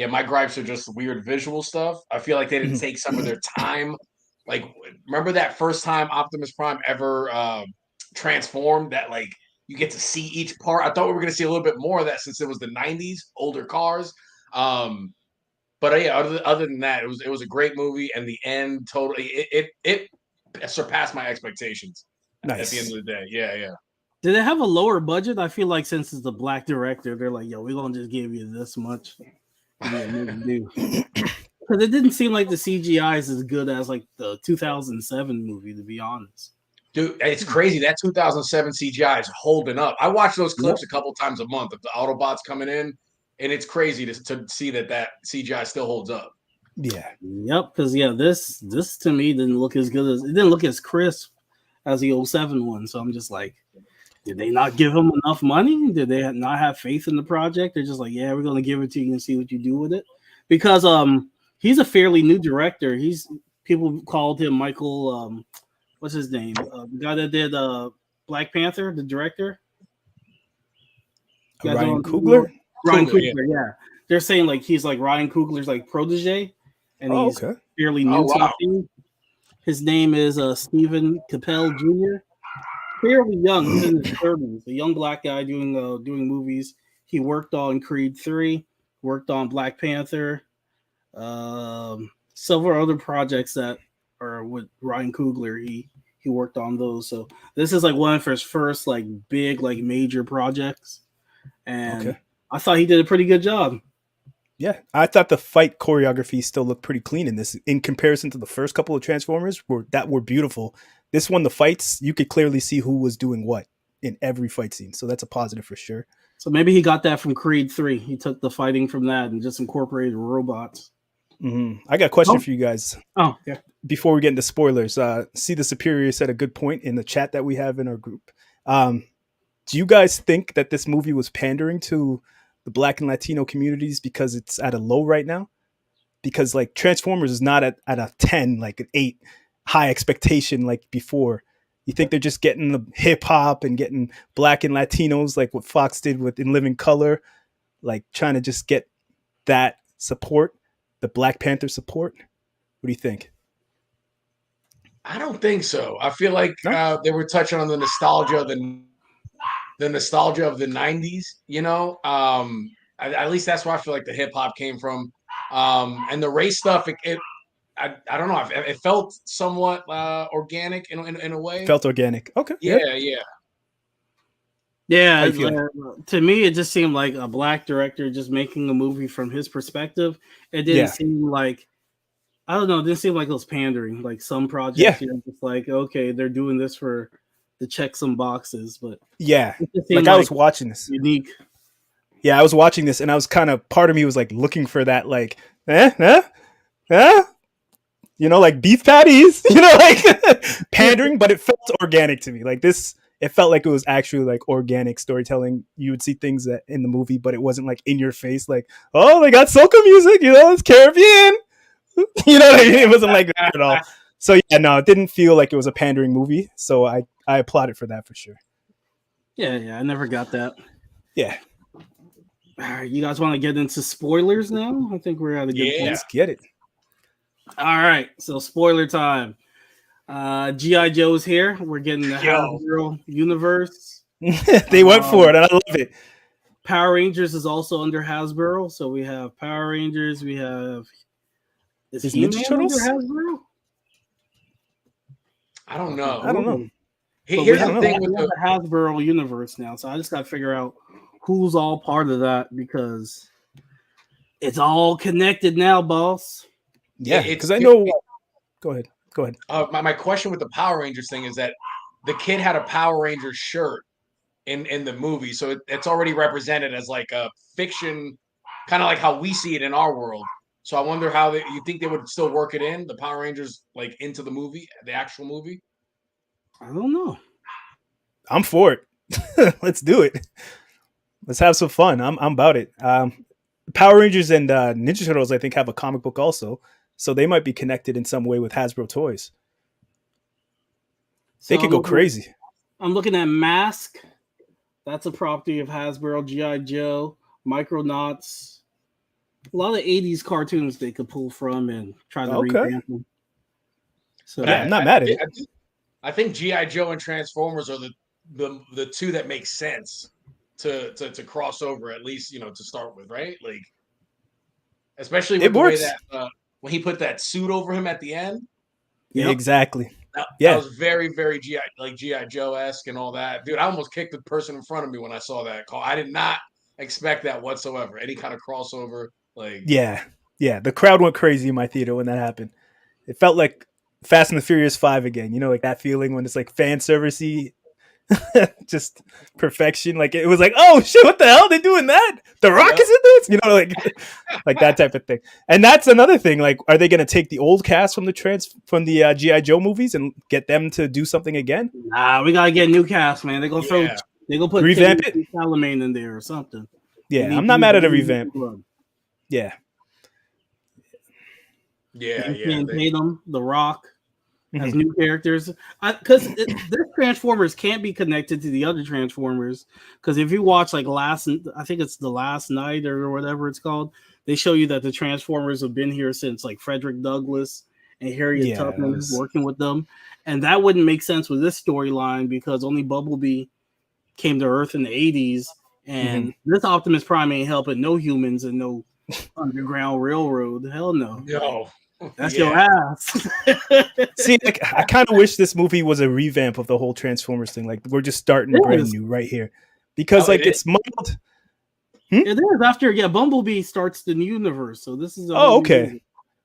My gripes are just weird visual stuff. I feel like they didn't take some of their time. Like, remember that first time Optimus Prime ever transformed? That like you get to see each part. I thought we were going to see a little bit more of that since it was the '90s, older cars. But yeah, other than that, it was a great movie, and the end totally it surpassed my expectations. Nice. At the end of the day. Yeah. Did it have a lower budget? I feel like since it's the black director, they're like, yo, we're gonna just give you this much. Because it didn't seem like the CGI is as good as like the 2007 movie, to be honest. Dude, it's crazy. That 2007 CGI is holding up. I watch those clips a couple times a month of the Autobots coming in, and it's crazy to see that CGI still holds up. Yeah. Yep. Because this to me didn't look as good as it didn't look as crisp as the 07 one. So I'm just like, did they not give him enough money? Did they not have faith in the project? They're just like, yeah, we're gonna give it to you and see what you do with it. Because he's a fairly new director. People called him Michael. What's his name? The guy that did Black Panther, the director. Ryan Coogler. Ryan Coogler, yeah. They're saying like he's like Ryan Coogler's like protege, and he's fairly new to the team. His name is Stephen Capel Jr. Fairly young. He's in his 30s. A young black guy doing movies. He worked on Creed 3, worked on Black Panther, several other projects that are with Ryan Coogler. He worked on those. So this is like one of his first like big like major projects, and I thought he did a pretty good job. Yeah, I thought the fight choreography still looked pretty clean in this, in comparison to the first couple of Transformers that were beautiful. This one, the fights, you could clearly see who was doing what in every fight scene. So that's a positive for sure. So maybe he got that from Creed 3. He took the fighting from that and just incorporated robots. I got a question for you guys. Oh, yeah. Before we get into spoilers, See the Superior said a good point in the chat that we have in our group. Do you guys think that this movie was pandering to the Black and Latino communities because it's at a low right now? Because like Transformers is not at a 10, like an 8 high expectation like before. You think they're just getting the hip hop and getting Black and Latinos like what Fox did with In Living Color, like trying to just get that support, the Black Panther support? What do you think? I don't think so. I feel like they were touching on the nostalgia of the nostalgia of the 90s, you know. At least that's where I feel like the hip hop came from. And the race stuff, I don't know. It felt somewhat organic in a way. Felt organic. Okay. Yeah. Yeah, to me, it just seemed like a black director just making a movie from his perspective. It didn't seem like, I don't know, it didn't seem like it was pandering. Like some projects, you're just like, okay, they're doing this to check some boxes. But like I was watching this. Unique. Yeah, I was watching this and I was kind of, part of me was like looking for that, like, you know, like beef patties, you know, like pandering, but it felt organic to me. Like this, it felt like it was actually like organic storytelling. You would see things that in the movie, but it wasn't like in your face, like, oh, they got soca music, it's Caribbean. You know what I mean? It wasn't like that at all. So yeah, no, it didn't feel like it was a pandering movie. So I applaud it for that for sure. Yeah, I never got that. Yeah. All right, you guys want to get into spoilers now? I think we're at a good point. Let's get it. All right, so spoiler time. G.I. Joe's here. We're getting the Hasbro universe. They went for it, and I love it. Power Rangers is also under Hasbro, so we have Power Rangers. We have Is Ninja Turtles under Hasbro? I don't know. I don't know. Here's the thing with the Hasbro universe now, so I just got to figure out who's all part of that because it's all connected now, boss. Yeah, because I know. Go ahead. My question with the Power Rangers thing is that the kid had a Power Rangers shirt in the movie, so it's already represented as like a fiction, kind of like how we see it in our world. So I wonder how you think they would still work it in the Power Rangers like into the movie, the actual movie. I don't know. I'm for it. Let's do it. Let's have some fun. I'm about it. Power Rangers and Ninja Turtles, I think, have a comic book also, so they might be connected in some way with Hasbro toys. They could go crazy. I'm looking at Mask. That's a property of Hasbro. G.I. Joe, Micronauts. A lot of 80s cartoons they could pull from and try to revamp them. So I'm not mad at it. I think G.I. Joe and Transformers are the two that make sense to cross over, at least, to start with, right? Like, especially with the way that when he put that suit over him at the end. Yeah, exactly. That was very, very G.I. Joe-esque and all that. Dude, I almost kicked the person in front of me when I saw that call. I did not expect that whatsoever. Any kind of crossover. Like, yeah. The crowd went crazy in my theater when that happened. It felt like Fast and the Furious 5 again. Like that feeling when it's like fan servicey, just perfection. Like it was like, oh shit, what the hell? They doing that? The Rock is in this? Like that type of thing. And that's another thing. Like, are they going to take the old cast from the G.I. Joe movies and get them to do something again? Nah, we gotta get a new cast, man. They're gonna put revamp it, Salamain in there or something. Yeah, I'm not mad at a revamp. Yeah. Tatum, The Rock as new characters, because this Transformers can't be connected to the other Transformers. Because if you watch like I think it's The Last Night or whatever it's called, they show you that the Transformers have been here since like Frederick Douglass and Harriet Tubman working with them, and that wouldn't make sense with this storyline because only Bumblebee came to Earth in the 80s, and this Optimus Prime ain't helping no humans and no Underground Railroad. Hell no. No. That's your ass. See, like, I kind of wish this movie was a revamp of the whole Transformers thing. Like, we're just starting brand new right here. Because, it's muddled. It is. After, Bumblebee starts the new universe. So this is okay.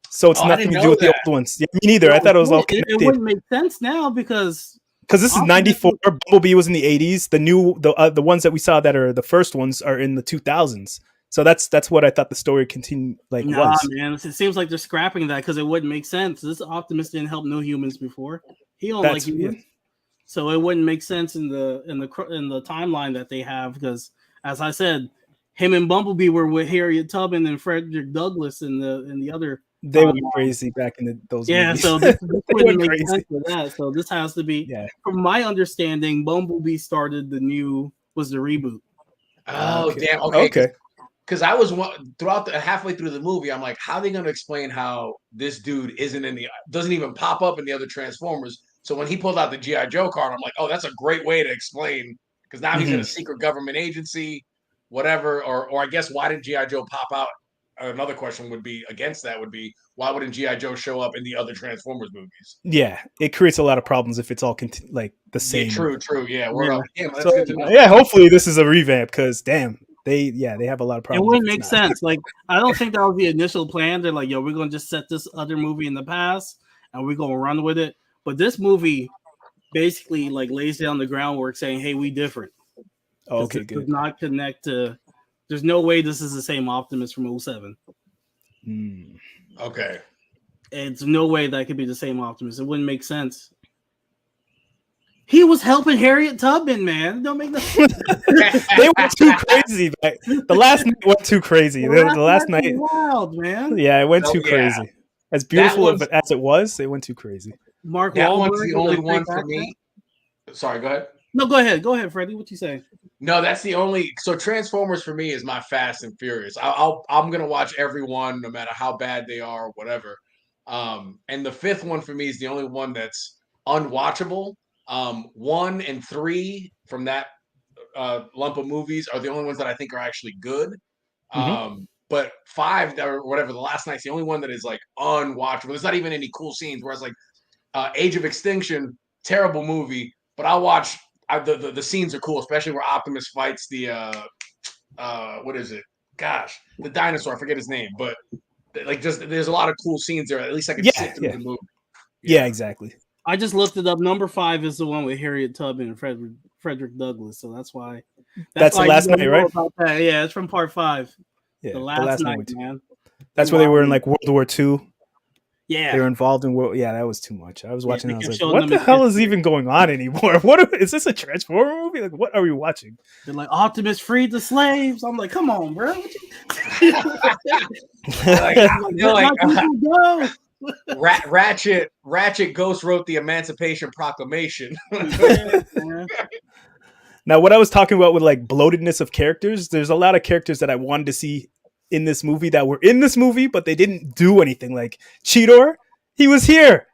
So it's nothing to do with the old ones. Yeah, me neither. I thought it was all connected. It wouldn't make sense now because this is 94. Bumblebee was in the 80s. The ones that we saw that are the first ones are in the 2000s. So that's what I thought the story continued was. Man, it seems like they're scrapping that because it wouldn't make sense. This Optimus didn't help no humans before. He don't like humans, so it wouldn't make sense in the timeline that they have. Because as I said, him and Bumblebee were with Harriet Tubman and Frederick Douglass in the other. They went crazy back in those movies. So this wouldn't make sense for that. So this has to be, from my understanding, Bumblebee started the reboot. Oh, damn. Okay. Because I was halfway through the movie, I'm like, how are they going to explain how this dude doesn't even pop up in the other Transformers? So when he pulled out the G.I. Joe card, I'm like, oh, that's a great way to explain. Because now he's in a secret government agency, whatever. Or I guess, why did G.I. Joe pop out? Another question would be, why wouldn't G.I. Joe show up in the other Transformers movies? Yeah, it creates a lot of problems if it's all the same. Yeah, true. Yeah, hopefully this is a revamp because, damn. They have a lot of problems. It wouldn't make sense. Like, I don't think that was the initial plan. They're like, we're going to just set this other movie in the past and we're going to run with it. But this movie basically like lays down the groundwork saying, hey, we different. Oh, okay, good. Does not connect to, there's no way this is the same Optimus from 07. Okay. It's no way that could be the same Optimus. It wouldn't make sense. He was helping Harriet Tubman, man. Don't make no sense. They went too crazy. The last night went too crazy. The last night, was wild, man. yeah, it went So, too yeah. crazy. As That beautiful one's as it was, it went too crazy. Mark that Wahlberg one's the with only a one thick for accent. me. Sorry, go ahead. No, go ahead, Freddie. What you say? No, that's the only. So Transformers for me is my Fast and Furious. I'm gonna watch every one, no matter how bad they are, or whatever. And the fifth one for me is the only one that's unwatchable. 1 and 3 from that lump of movies are the only ones that I think are actually good. But 5 or whatever, the last night's the only one that is like unwatchable. There's not even any cool scenes. Whereas like Age of Extinction, terrible movie, but I'll watch. The scenes are cool, especially where Optimus fights the what is it? Gosh, the dinosaur. I forget his name, but like just there's a lot of cool scenes there. At least I could sit through the movie. Yeah, exactly. I just looked it up. Number 5 is the one with Harriet Tubman and Frederick Douglass. So that's why. That's the last night, right? Yeah, it's from part 5. Yeah, the last night, too. man. That's where they were in like World War II. Yeah, they were involved in world. Yeah, that was too much. I was watching. I was like, showing "What the hell is even going on anymore? Is this a Transformer movie? Like, what are we watching?" They're like, Optimus freed the slaves. I'm like, come on, bro. Ratchet Ghost wrote the Emancipation Proclamation. Now, what I was talking about with like bloatedness of characters, there's a lot of characters that I wanted to see in this movie that were in this movie, but they didn't do anything. Like Cheetor, he was here.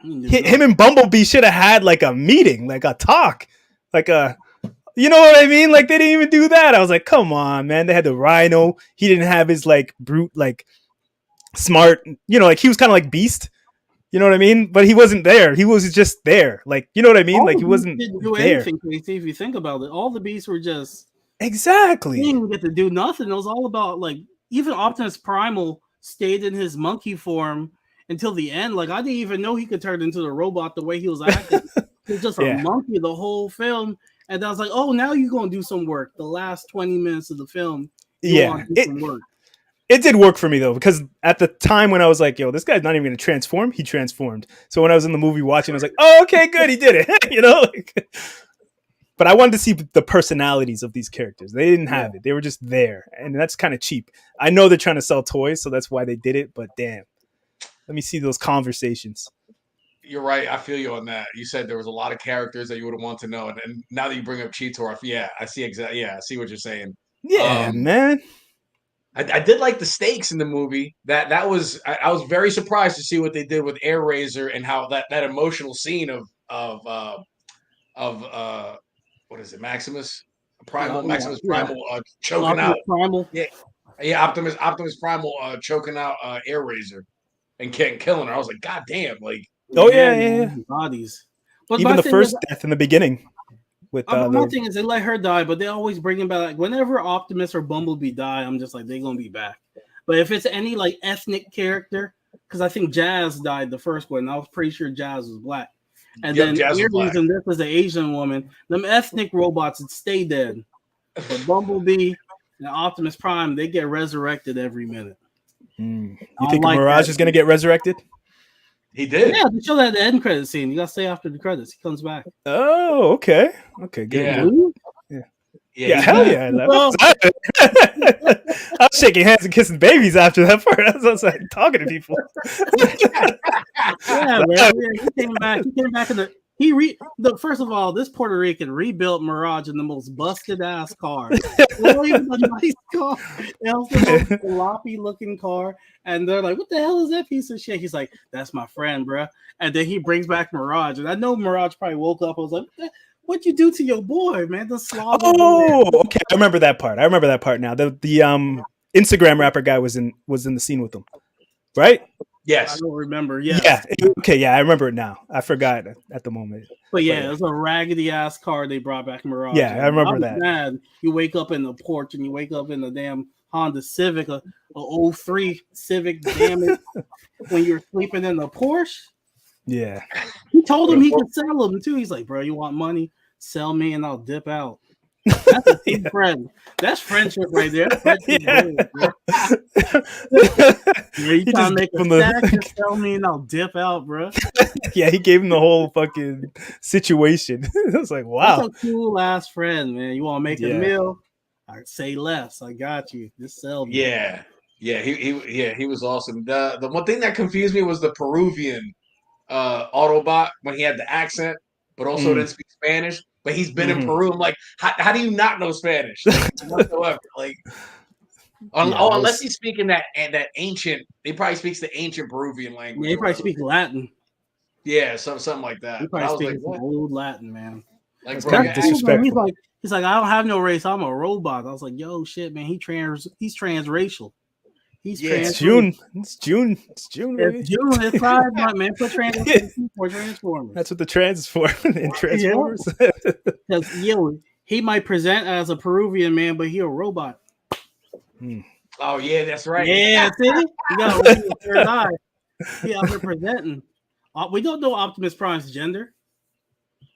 Him and Bumblebee should have had like a meeting, like a talk, like a, you know what I mean? Like they didn't even do that. I was like, come on, man. They had the Rhino. He didn't have his like brute, like smart, you know, like he was kind of like Beast. You know what I mean? But he wasn't there. He was just there. Like, you know what I mean? Like he wasn't didn't do there. Anything, if you think about it, all the beasts were just exactly. They didn't get to do nothing. It was all about like even Optimus Primal stayed in his monkey form until the end. Like I didn't even know he could turn into the robot the way he was acting. He was just a monkey the whole film. And I was like, oh, now you're gonna do some work. The last 20 minutes of the film, it did work for me though, because at the time when I was like, yo, this guy's not even gonna transform, he transformed. So when I was in the movie watching, I was like, oh, okay, good, he did it. You know, like, but I wanted to see the personalities of these characters. They didn't have it. They were just there. And that's kind of cheap. I know they're trying to sell toys, so that's why they did it, but damn. Let me see those conversations. You're right. I feel you on that. You said there was a lot of characters that you would want to know. And now that you bring up Cheetor, I see exactly. Yeah, I see what you're saying. Yeah, man. I did like the stakes in the movie. I was very surprised to see what they did with Air Razor and how that emotional scene of what is it, Maximus Primal choking out Primal. Optimus Primal choking out Air Razor and killing her. I was like, God damn, like bodies. But even the first death in the beginning. With one thing is they let her die, but they always bring him back. Like whenever Optimus or Bumblebee die, I'm just like they're gonna be back. But if it's any like ethnic character, because I think Jazz died the first one, I was pretty sure Jazz was black. And then Aries and this is an Asian woman. Them ethnic robots would stay dead. But Bumblebee and Optimus Prime, they get resurrected every minute. You think Mirage is gonna get resurrected? He did. Yeah, they show that at the end credit scene. You gotta stay after the credits. He comes back. Oh, okay. Okay, good. Yeah, hell yeah. I was shaking hands and kissing babies after that part. I was like talking to people. He came back in first of all, this Puerto Rican rebuilt Mirage in the most busted ass car. It wasn't even a nice car. It was the most floppy looking car. And they're like, what the hell is that piece of shit? He's like, that's my friend, bro. And then he brings back Mirage. And I know Mirage probably woke up. I was like, what'd you do to your boy, man? The slobber. Oh, okay. I remember that part. Now. The Instagram rapper guy was in the scene with them. Right? Yes. I don't remember. Yes. Yeah. Okay. Yeah, I remember it now. I forgot at the moment. But yeah, it was a raggedy ass car they brought back Mirage. Yeah, I remember that. Mad. You wake up in the porch and you wake up in the damn Honda Civic, a 03 Civic, damn it, when you're sleeping in the Porsche. Yeah. He told him he could sell them too. He's like, bro, you want money? Sell me and I'll dip out. That's a true friend. That's friendship right there. That's friendship gold, bro. Yeah, you He trying just to make gave a him the- stack, just tell me and I'll dip out, bro. Yeah, he gave him the whole fucking situation. I was like, That's wow. a cool ass friend, man. You want to make a Yeah. meal? I say less. I got you. Just sell me. Yeah. He was awesome. The one thing that confused me was the Peruvian Autobot when he had the accent, but also didn't speak Spanish. But he's been in Mhm. Peru. I'm like, how do you not know Spanish? Like whatsoever. Like, unless he's speaking that ancient. He probably speaks the ancient Peruvian language. Yeah, he probably speak Latin. Yeah, something like that. He But I probably was speaks like, some what? old Latin, man. Like, That's bro, kind you're of actually- disrespectful. He's like, I don't have no race. I'm a robot. I was like, yo, shit, man. He's transracial. He's Yeah. It's transracial. June. It's June, baby. It's June. It's Pride Month, man. Put transracial for Transformers. That's what the trans is for in Transformers. Because yo, he might present as a Peruvian man, but he a robot. Oh yeah, that's right. Yeah, see, you got a third eye. He out there presenting. We don't know Optimus Prime's gender.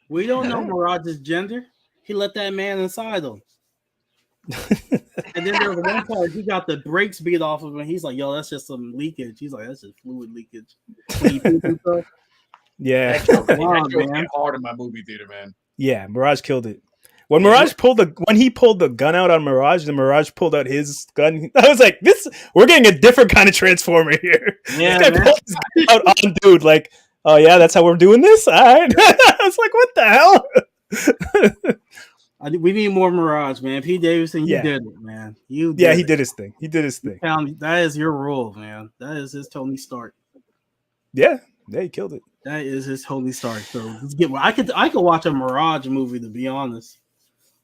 We don't know Mirage's gender. He let that man inside him. And then there was one part he got the brakes beat off of him. And he's like, "Yo, that's just some leakage." He's like, "That's just fluid leakage." When he pooped himself. Yeah, That joke Wow, hit man. hard in my movie theater, man. yeah. Mirage killed it. When he pulled the gun out on Mirage, the Mirage pulled out his gun. I was like, we're getting a different kind of Transformer here. Yeah, This guy man. pulled his gun out on dude, like, oh yeah, that's how we're doing this? All right. I was like, what the hell? We need more Mirage, man. Pete Davidson, you Yeah. did it, man. You Yeah, he it. did his thing. He did his thing. That is your role, man. That is his Tony Stark. Yeah, he killed it. That is his Tony Stark. So let's get. I could watch a Mirage movie, to be honest.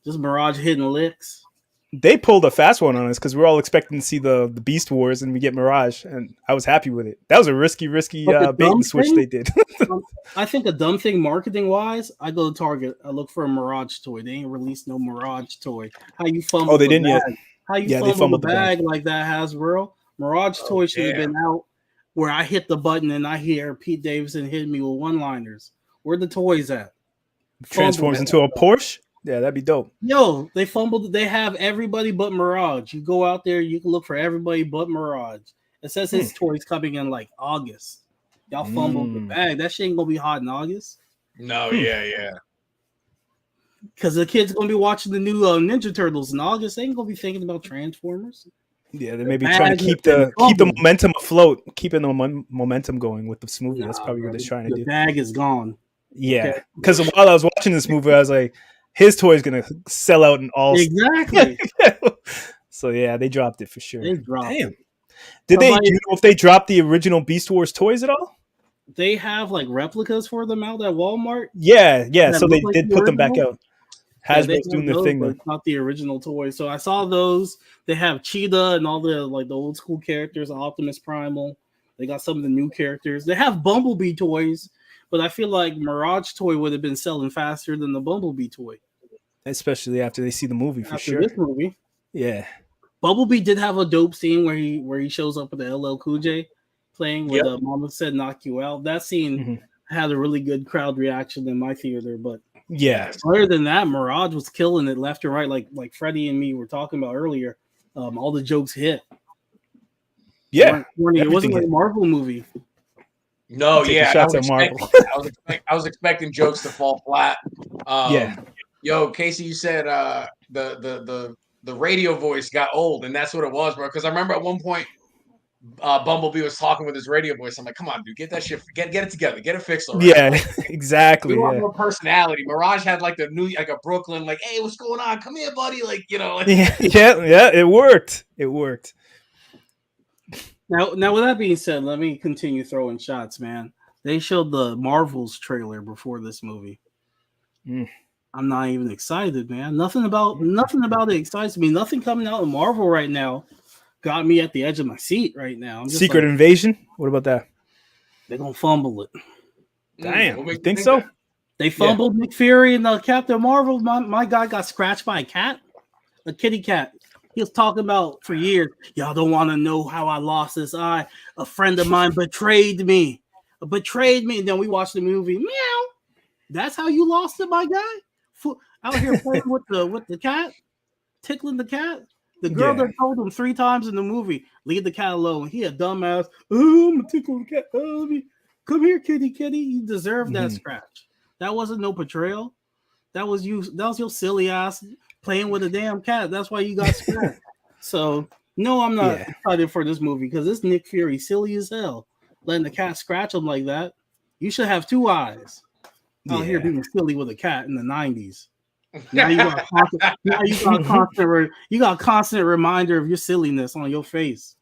Just Mirage hitting licks. They pulled a fast one on us because we were all expecting to see the Beast Wars, and we get Mirage, and I was happy with it. That was a risky But the bait dumb and switch thing- they did. I think a dumb thing, marketing wise, I go to Target. I look for a Mirage toy. They ain't released no Mirage toy. How you fumble? Oh, they the didn't yet. bag? How you Yeah, they fumble fumbled the the bag. bag like that, Hasbro? Mirage toy should have been out where I hit the button and I hear Pete Davidson hit me with one-liners. Where the toys at? Transforms into a Porsche. Yeah, that'd be dope. Yo, they fumbled. They have everybody but Mirage. You go out there, you can look for everybody but Mirage. It says his toy's coming in like August. Y'all fumbled the bag. That shit ain't gonna be hot in August. No, yeah. Because the kids gonna be watching the new Ninja Turtles in August. They ain't gonna be thinking about Transformers. Yeah, they may be bag trying to has keep been the fumbled. momentum afloat, keeping the momentum going with this movie. That's probably what they're trying to The do. bag is gone. Yeah, because while I was watching this movie, I was like, his toy is gonna sell out in all. Exactly. So yeah, they dropped it for sure. They dropped Damn. it. Did they? Somebody- Do you know if they dropped the original Beast Wars toys at all? They have like replicas for them out at Walmart. Yeah. That So they look like did the put them back original? out. Yeah, they Hasbro's doing have their those, thing but though. it's not the original toys. So I saw those. They have Cheetah and all the old school characters, Optimus Primal. They got some of the new characters. They have Bumblebee toys, but I feel like Mirage toy would have been selling faster than the Bumblebee toy Especially after they see the movie for after sure. this movie. Yeah. Bumblebee did have a dope scene where he shows up with the LL Cool J playing with Yep. Mama Said Knock You Out. That scene had a really good crowd reaction in my theater, but Yeah. other than that, Mirage was killing it left and right, like Freddie and me were talking about earlier. All the jokes hit. Yeah. It wasn't everything like a hit. Marvel movie. No, Taking yeah. shots I at was Marvel. I was expecting jokes to fall flat. Yeah. Yo, Casey, you said the radio voice got old, and that's what it was, bro. Because I remember at one point, Bumblebee was talking with his radio voice. I'm like, come on, dude, get that shit, get it together, get it fixed already. Yeah. Exactly. You want Yeah. more personality. Mirage had like a Brooklyn, like, hey, what's going on? Come here, buddy. Like, like, Yeah. It worked. It worked. Now, with that being said, let me continue throwing shots, man. They showed the Marvels trailer before this movie. I'm not even excited, man. Nothing about it excites me. Nothing coming out in Marvel right now got me at the edge of my seat right now. I'm just Secret like, Invasion. What about that? they're gonna fumble it. Damn. what You makes think you so? that? They fumbled Nick Fury and Captain Marvel. My guy got scratched by a cat, a kitty cat. He was talking about for years. Y'all don't want to know how I lost this eye. A friend of mine betrayed me. And then we watched the movie. Meow. That's how you lost it, my guy. out here playing with the cat, tickling the cat. The girl Yeah. that told him 3 times in the movie, leave the cat alone. He a dumbass. Oh, I'm gonna tickle the cat. Oh, come here, kitty, kitty. You deserve that scratch. That wasn't no betrayal. That was you. That was your silly ass playing with a damn cat. That's why you got scratched. So no, I'm not excited for this movie because this Nick Fury silly as hell, letting the cat scratch him like that. You should have 2 eyes. Out here being silly with a cat in the 90s. Now you got constant reminder of your silliness on your face.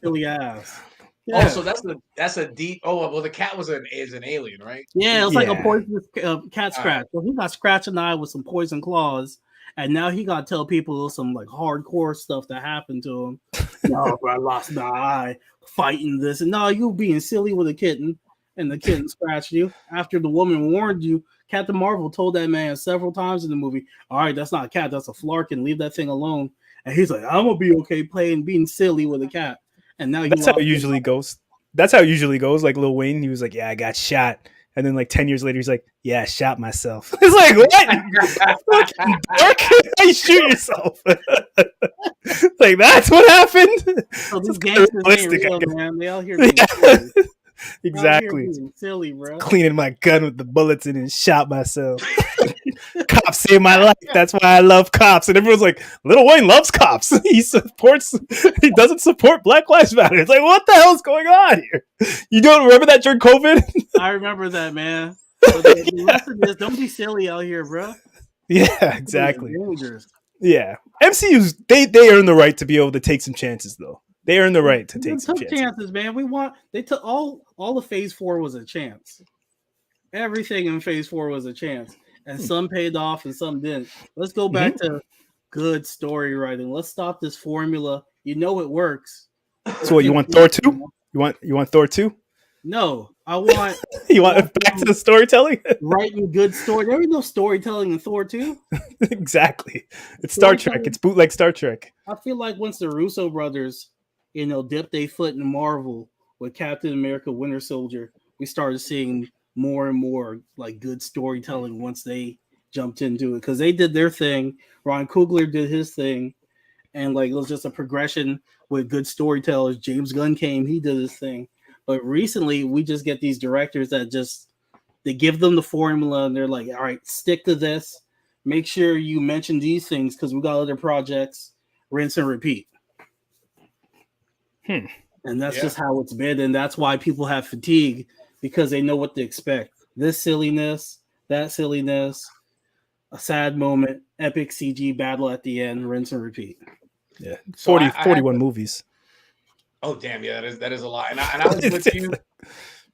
Silly ass. Yeah. Also, that's a deep. Oh well, the cat is an alien, right? Yeah, it's like a poisonous cat scratch. So he got scratched an eye with some poison claws, and now he got to tell people some like hardcore stuff that happened to him. No, bro, I lost my eye fighting this, and no, you being silly with a kitten, and the kitten scratched you after the woman warned you. Captain Marvel told that man several times in the movie, all right, that's not a cat, that's a flarkin. Leave that thing alone. And he's like, I'm gonna be okay being silly with a cat. And now that's how it usually goes. That's how it usually goes. Like Lil Wayne, he was like, yeah, I got shot. And then like 10 years later, he's like, yeah, I shot myself. It's like, what? How you shoot yourself? Like, that's what happened? So these gangsters ain't real, man. They out here being silly. Exactly. Silly, bro. Cleaning my gun with the bullets in and shot myself. Cops saved my life. That's why I love cops. And everyone's like, Lil Wayne loves cops. He doesn't support Black Lives Matter. It's like, what the hell is going on here? You don't remember that during COVID? I remember that, man. But the lesson is, don't be silly out here, bro. Yeah, exactly. Yeah. MCU's, they earn the right to be able to take some chances, though. They earn the right to take some chances, man. They took all of Phase 4 was a chance. Everything in Phase 4 was a chance, and some paid off and some didn't. Let's go back to good story writing. Let's stop this formula. You know it works. So what, you want Thor 2? You want Thor 2? No, I want. You want back to the storytelling? Writing good story. There is no storytelling in Thor 2. Exactly. It's Star Trek. It's bootleg Star Trek. I feel like once the Russo brothers, dipped their foot in Marvel with Captain America: Winter Soldier, we started seeing more and more like good storytelling once they jumped into it because they did their thing. Ryan Coogler did his thing, and like it was just a progression with good storytellers. James Gunn came, he did his thing. But recently, we just get these directors that they give them the formula and they're like, all right, stick to this. Make sure you mention these things because we got other projects. Rinse and repeat. And that's just how it's been. And that's why people have fatigue because they know what to expect. This silliness, that silliness, a sad moment, epic CG battle at the end, rinse and repeat. Yeah. 41 movies. Oh damn! Yeah, that is a lot. And I was with you.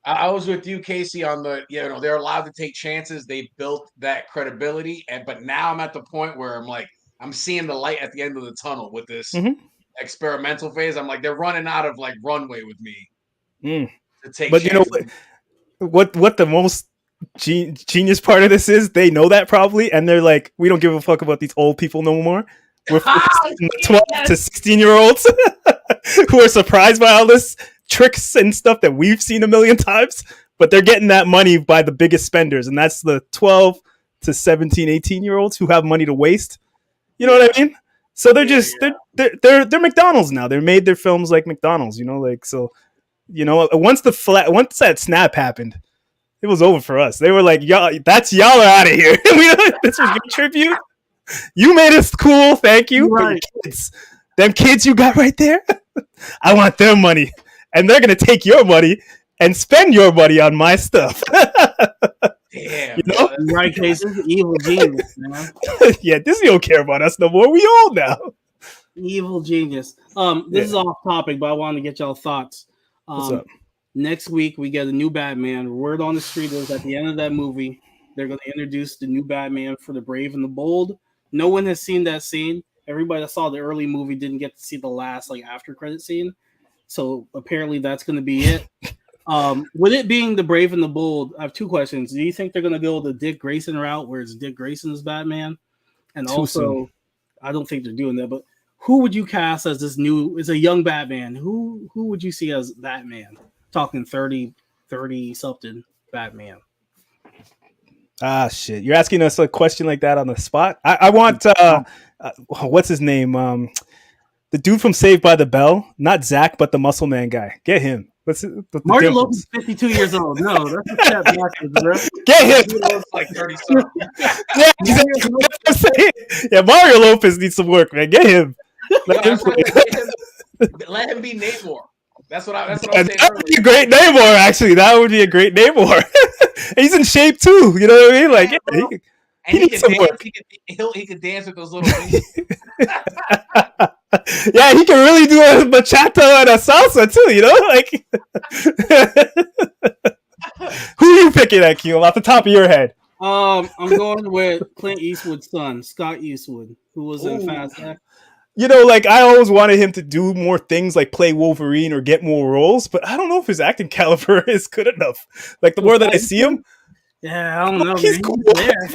I was with you, Casey, on the they're allowed to take chances. They built that credibility, but now I'm at the point where I'm seeing the light at the end of the tunnel with this experimental phase. I'm like they're running out of like runway with me to take. But chances. You know what the most genius part of this is? They know that probably, and they're like, we don't give a fuck about these old people no more. We're 12 to 16-year-olds who are surprised by all this tricks and stuff that we've seen a million times, but they're getting that money by the biggest spenders, and that's the 12 to 17, 18-year-olds who have money to waste. You know what I mean? So they're just they're McDonald's now. They made their films like McDonald's, so once that snap happened, it was over for us. They were like, y'all are out of here. This was your tribute. You made us cool, thank you. Right. Them kids you got right there, I want their money. And they're going to take your money and spend your money on my stuff. Damn. Right, Case, this is evil genius, man. Yeah, Disney don't care about us no more. We old now. Evil genius. This is off topic, but I wanted to get y'all thoughts. What's up? Next week, we get a new Batman. Word on the street is at the end of that movie, they're going to introduce the new Batman for the Brave and the Bold. No one has seen that scene. Everybody that saw the early movie didn't get to see the last after credit scene. So apparently that's going to be it. With it being the Brave and the Bold, I have 2 questions. Do you think they're going to go the Dick Grayson route where it's Dick Grayson's Batman? And also, I don't think they're doing that, but who would you cast as this it's a young Batman? Who would you see as Batman? Talking 30 something Batman. Ah, shit! You're asking us a question like that on the spot. I want what's his name? The dude from Saved by the Bell, not Zach, but the Muscle Man guy. Get him. What's it? The Mario Lopez dimples. is 52 years old. No, that's a step backwards, bro. Get He him. looks like 30 something. Yeah, exactly. That's what I'm saying. Yeah, Mario Lopez needs some work, man. Get him. Let him play. Let him be Namor. That's what I was And saying that would be earlier. a great Namor, actually. That would be a great Namor. He's in shape too. You know what I mean? Like, yeah, And he needs can some dance. work. He could dance with those little wings. Yeah, he can really do a bachata and a salsa too. You know, like. Who are you picking at, Keel, off the top of your head? I'm going with Clint Eastwood's son, Scott Eastwood, who was in Ooh. Fast X. You know, like I always wanted him to do more things, like play Wolverine or get more roles, but I don't know if his acting caliber is good enough. Like the more that I see him, Yeah, I don't know. he's Man. cool. He's there.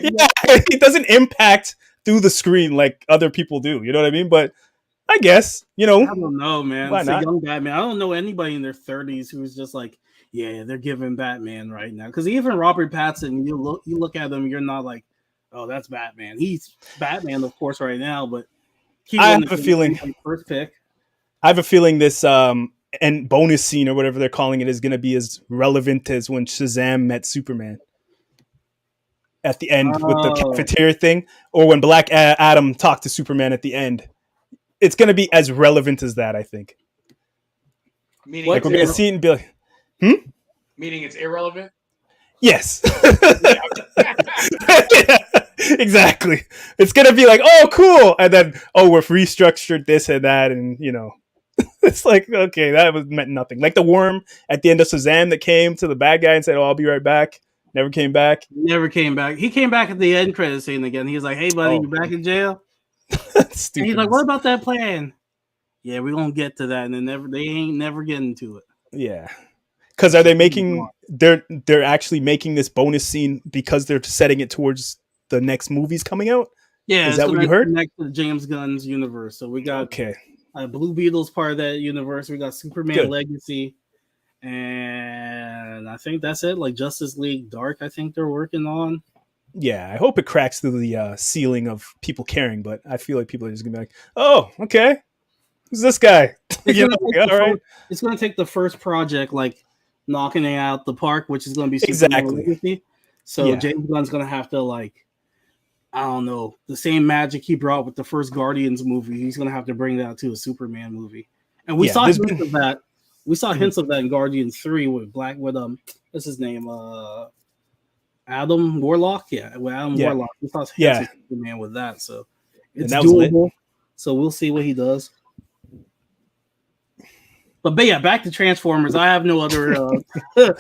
Yeah, he doesn't impact through the screen like other people do. You know what I mean? But I guess I don't know, man. Why It's not? a young Batman. I don't know anybody in their 30s who's just like, yeah, they're giving Batman right now. Because even Robert Pattinson, you look at him, you're not like, oh, that's Batman. He's Batman, of course, right now. But I have a feeling. First pick. I have a feeling this and bonus scene or whatever they're calling it is going to be as relevant as when Shazam met Superman at the end with the cafeteria thing, or when Black Adam talked to Superman at the end. It's going to be as relevant as that, I think. Meaning, like we're going to see it and be like, meaning it's irrelevant. Yes. Yeah, exactly. It's going to be like, oh, cool. And then, oh, we've restructured this and that. And, you know, it's like, okay, that meant nothing. Like the worm at the end of Shazam that came to the bad guy and said, oh, I'll be right back. Never came back. Never came back. He came back at the end credit scene again. He was like, hey, buddy, you back in jail? Stupid. And he's like, what about that plan? Yeah, we're going to get to that. And they ain't never getting to it. Yeah. Because are they making they're actually making this bonus scene because they're setting it towards the next movies coming out? Yeah, is that what you heard? Next to James Gunn's universe. So we got Blue Beetle's part of that universe. We got Superman Legacy, and I think that's it. Like Justice League Dark, I think they're working on. Yeah, I hope it cracks through the ceiling of people caring, but I feel like people are just gonna be like, "Oh, okay, who's this guy?" It's gonna take the first project like knocking it out the park, which is gonna be Superman Legacy. So James Gunn's gonna have to like, I don't know, the same magic he brought with the first Guardians movie. He's gonna have to bring that to a Superman movie, and we saw hints of that. We saw hints of that in Guardians 3 with what's his name? Adam Warlock. Yeah, with Adam Warlock. We saw hints of Superman with that, so it's doable. So we'll see what he does. But yeah, back to Transformers. I have no other. We're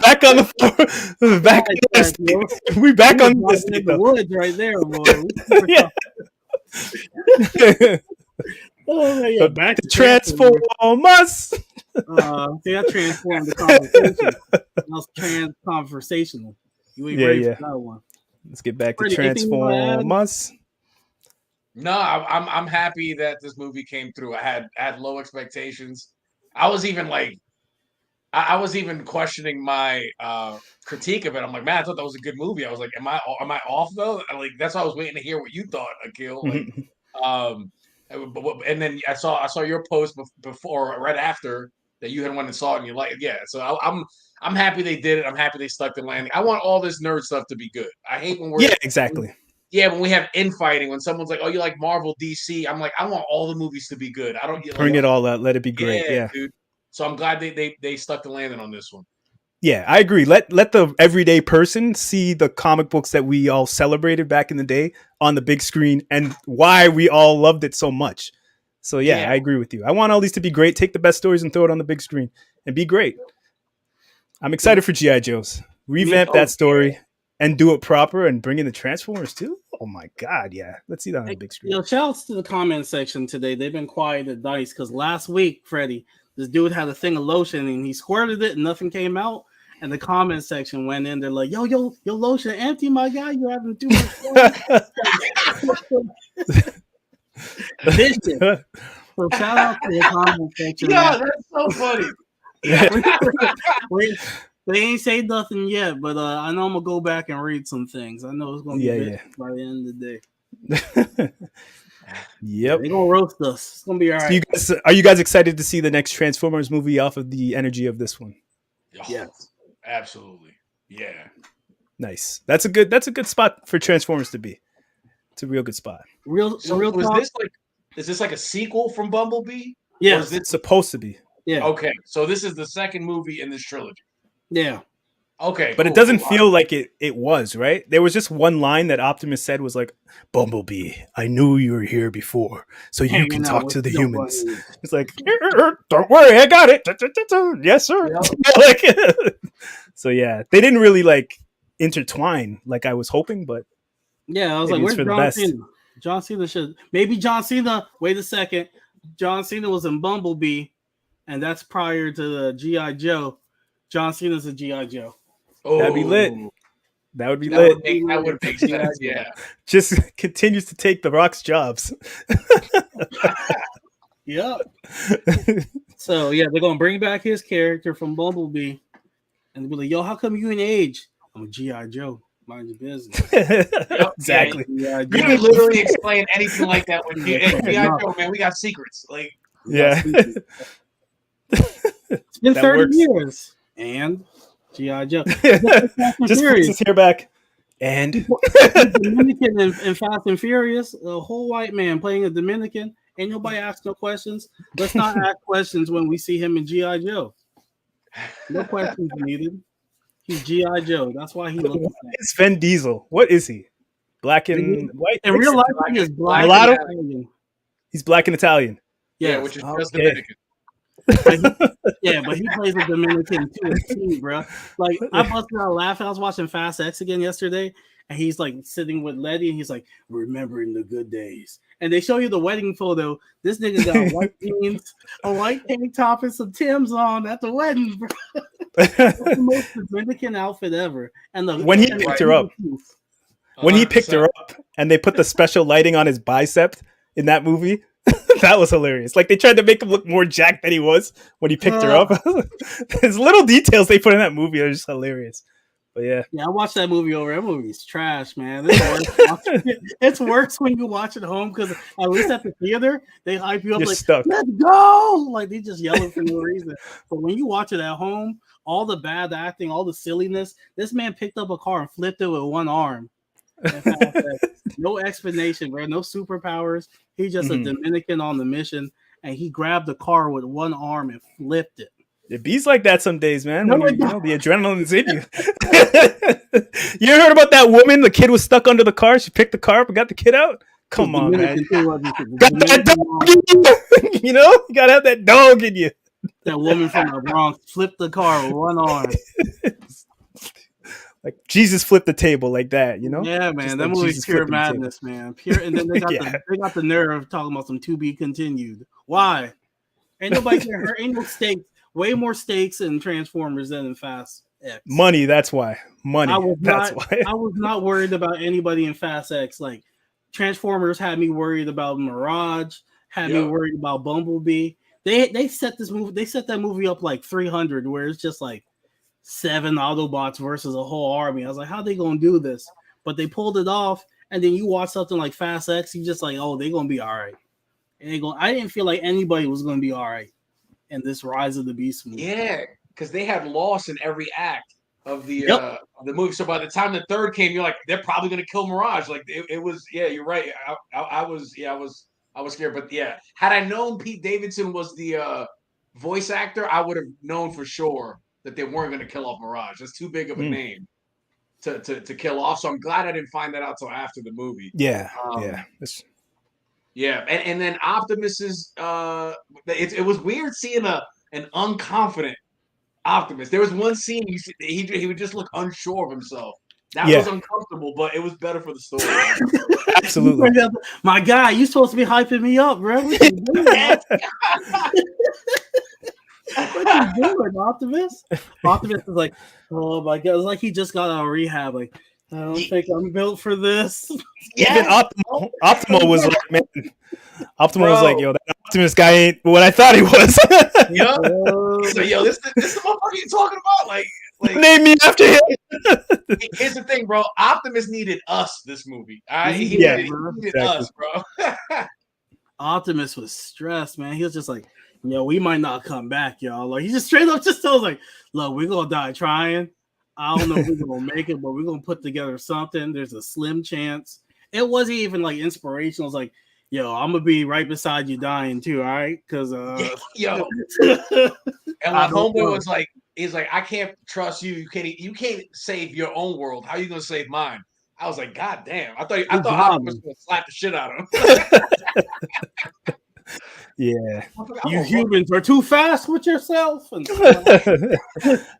back on the floor. Back on this. We back on this. The woods right there, boy. Yeah. Back to Transformers. See, I transformed the conversation. That was conversational. You ain't ready for that one. Let's get back to Transformers. No, I'm happy that this movie came through. I had low expectations. I was even like, I was even questioning my critique of it. I'm like, man, I thought that was a good movie. I was like, am I off though? Like that's why I was waiting to hear what you thought, Akil. Like, and then I saw your post before, right after that you had went and saw it, and you like, yeah. So I'm happy they did it. I'm happy they stuck the landing. I want all this nerd stuff to be good. I hate when we're exactly. Yeah, when we have infighting, when someone's like, "Oh, you like Marvel, DC," I'm like, I want all the movies to be good. I don't get bring it all out. Let it be great. Yeah, dude. So I'm glad they stuck the landing on this one. Yeah, I agree. Let the everyday person see the comic books that we all celebrated back in the day on the big screen and why we all loved it so much. So yeah, I agree with you. I want all these to be great. Take the best stories and throw it on the big screen and be great. I'm excited for G.I. Joe's. Revamp that story. And do it proper and bring in the Transformers too? Oh my God, yeah. Let's see that on the big screen. Shout outs to the comment section today. They've been quiet at Dice because last week, Freddie, this dude had a thing of lotion and he squirted it and nothing came out. And the comment section went in. They're like, yo, lotion empty, my guy. You're having too much fun. So shout out to the comment section. Yeah, Man. that's so funny. They ain't say nothing yet, but I know I'm gonna go back and read some things. I know it's gonna be good by the end of the day. Yep. They're gonna roast us. It's gonna be all right. So are you guys excited to see the next Transformers movie off of the energy of this one? Yes. Absolutely. Yeah. Nice. That's a good spot for Transformers to be. It's a real good spot. So is this like a sequel from Bumblebee? Yeah. It's supposed to be. Yeah. Okay. So this is the second movie in this trilogy. Yeah. Okay. But it doesn't feel like it was, right? There was just one line that Optimus said was like, "Bumblebee, I knew you were here before, so you can talk to the humans." It's like, "Don't worry, I got it." Yes, sir. Like, so yeah, they didn't really like intertwine like I was hoping, but yeah, I was like, "Where's John Cena?" John Cena should maybe John Cena. Wait a second, John Cena was in Bumblebee, and that's prior to the GI Joe. John Cena's a GI Joe. Oh, that'd be lit. That would be lit. That would make sense. Yeah. Just continues to take The Rock's jobs. Yep. So yeah, they're gonna bring back his character from Bumblebee, and be like, "Yo, how come you in age?" I'm a GI Joe. Mind your business. Exactly. You didn't literally explain anything like that when GI Joe, man. We got secrets. Like, yeah. It's been 30 years. And G.I. Joe. Just puts his hair back. And Dominican in Fast and Furious, a whole white man playing a Dominican. Ain't nobody ask no questions. Let's not ask questions when we see him in G.I. Joe. No questions needed. He's G.I. Joe. That's why he looks. It's Vin Diesel. What is he? Black and white? In real life, he is black. Mulatto? He's black and Italian. Yeah, which is just Dominican. But he plays a Dominican to a T, bro. Like I busted out laughing. I was watching Fast X again yesterday, and he's like sitting with Letty, and he's like remembering the good days. And they show you the wedding photo. This nigga got white jeans, a white tank top, and some Timbs on at the wedding, bro. That's the most Dominican outfit ever. And when he picked her up, and they put the special lighting on his bicep in that movie. That was hilarious. Like they tried to make him look more jacked than he was when he picked her up. There's little details they put in that movie are just hilarious. But yeah, I watched that movie over. That movie's trash, man. It's worse when you watch it at home because at least at the theater they hype you up. You're like, stuck. Let's go! Like they just yelling for no reason. But when you watch it at home, all the bad acting, all the silliness. This man picked up a car and flipped it with one arm. No explanation, bro. No superpowers. He's just a Dominican on the mission, and he grabbed the car with one arm and flipped it. It beats like that some days, man. When the adrenaline is in you. You ever heard about that woman? The kid was stuck under the car. She picked the car up and got the kid out. Come on, man. Got that dog in you. You know, you gotta have that dog in you. That woman from the Bronx flipped the car with one arm. Like Jesus flipped the table like that, you know? Yeah, man. That movie's pure madness, man. Pure, and then they got the nerve of talking about some to be continued. Why? Ain't nobody getting hurt. Ain't no stakes. Way more stakes in Transformers than in Fast X. Money, that's why. Money. That's why. I was not worried about anybody in Fast X. Like Transformers had me worried about Mirage, had me worried about Bumblebee. They set this movie, they set that movie up like 300, where it's just like 7 Autobots versus a whole army. I was like, how are they gonna do this? But they pulled it off, and then you watch something like Fast X, you just like, oh, they're gonna be all right. And I didn't feel like anybody was gonna be all right in this Rise of the Beast movie. Yeah, because they had loss in every act of the movie. So by the time the third came, you're like, they're probably gonna kill Mirage. Like it was. Yeah, you're right. I was scared. But yeah, had I known Pete Davidson was the voice actor, I would have known for sure that they weren't going to kill off Mirage. That's too big of a name to kill off. So I'm glad I didn't find that out till after the movie. Yeah, yeah. And then Optimus is it was weird seeing an unconfident Optimus. There was one scene he would just look unsure of himself. That was uncomfortable, but it was better for the story. Absolutely. My guy, you supposed to be hyping me up, bro. What you doing? What you doing, Optimus? Optimus is like, oh my god, it's like he just got out of rehab. Like, I don't think I'm built for this. Even Optimal was like, man, Optimal was Bro. like, yo, that Optimus guy ain't what I thought he was. Yeah. So this the motherfucker you talking about? Like Name me after him. here's the thing, bro. Optimus needed us this movie. All right, he Yeah, needed exactly. us, bro. Optimus was stressed, man. He was just like, yo, we might not come back, y'all. Like, he just straight up just told us, like, look, we're gonna die trying. I don't know if we're gonna make it, but we're gonna put together something. There's a slim chance. It wasn't even like inspirational. It was like, yo, I'm gonna be right beside you dying too, all right? Because Yo. And like homeboy was like, he's like, I can't trust you. You can't save your own world. How are you gonna save mine? I was like, God damn. I thought Optimus was gonna slap the shit out of him. Yeah. You humans are too fast with yourself. And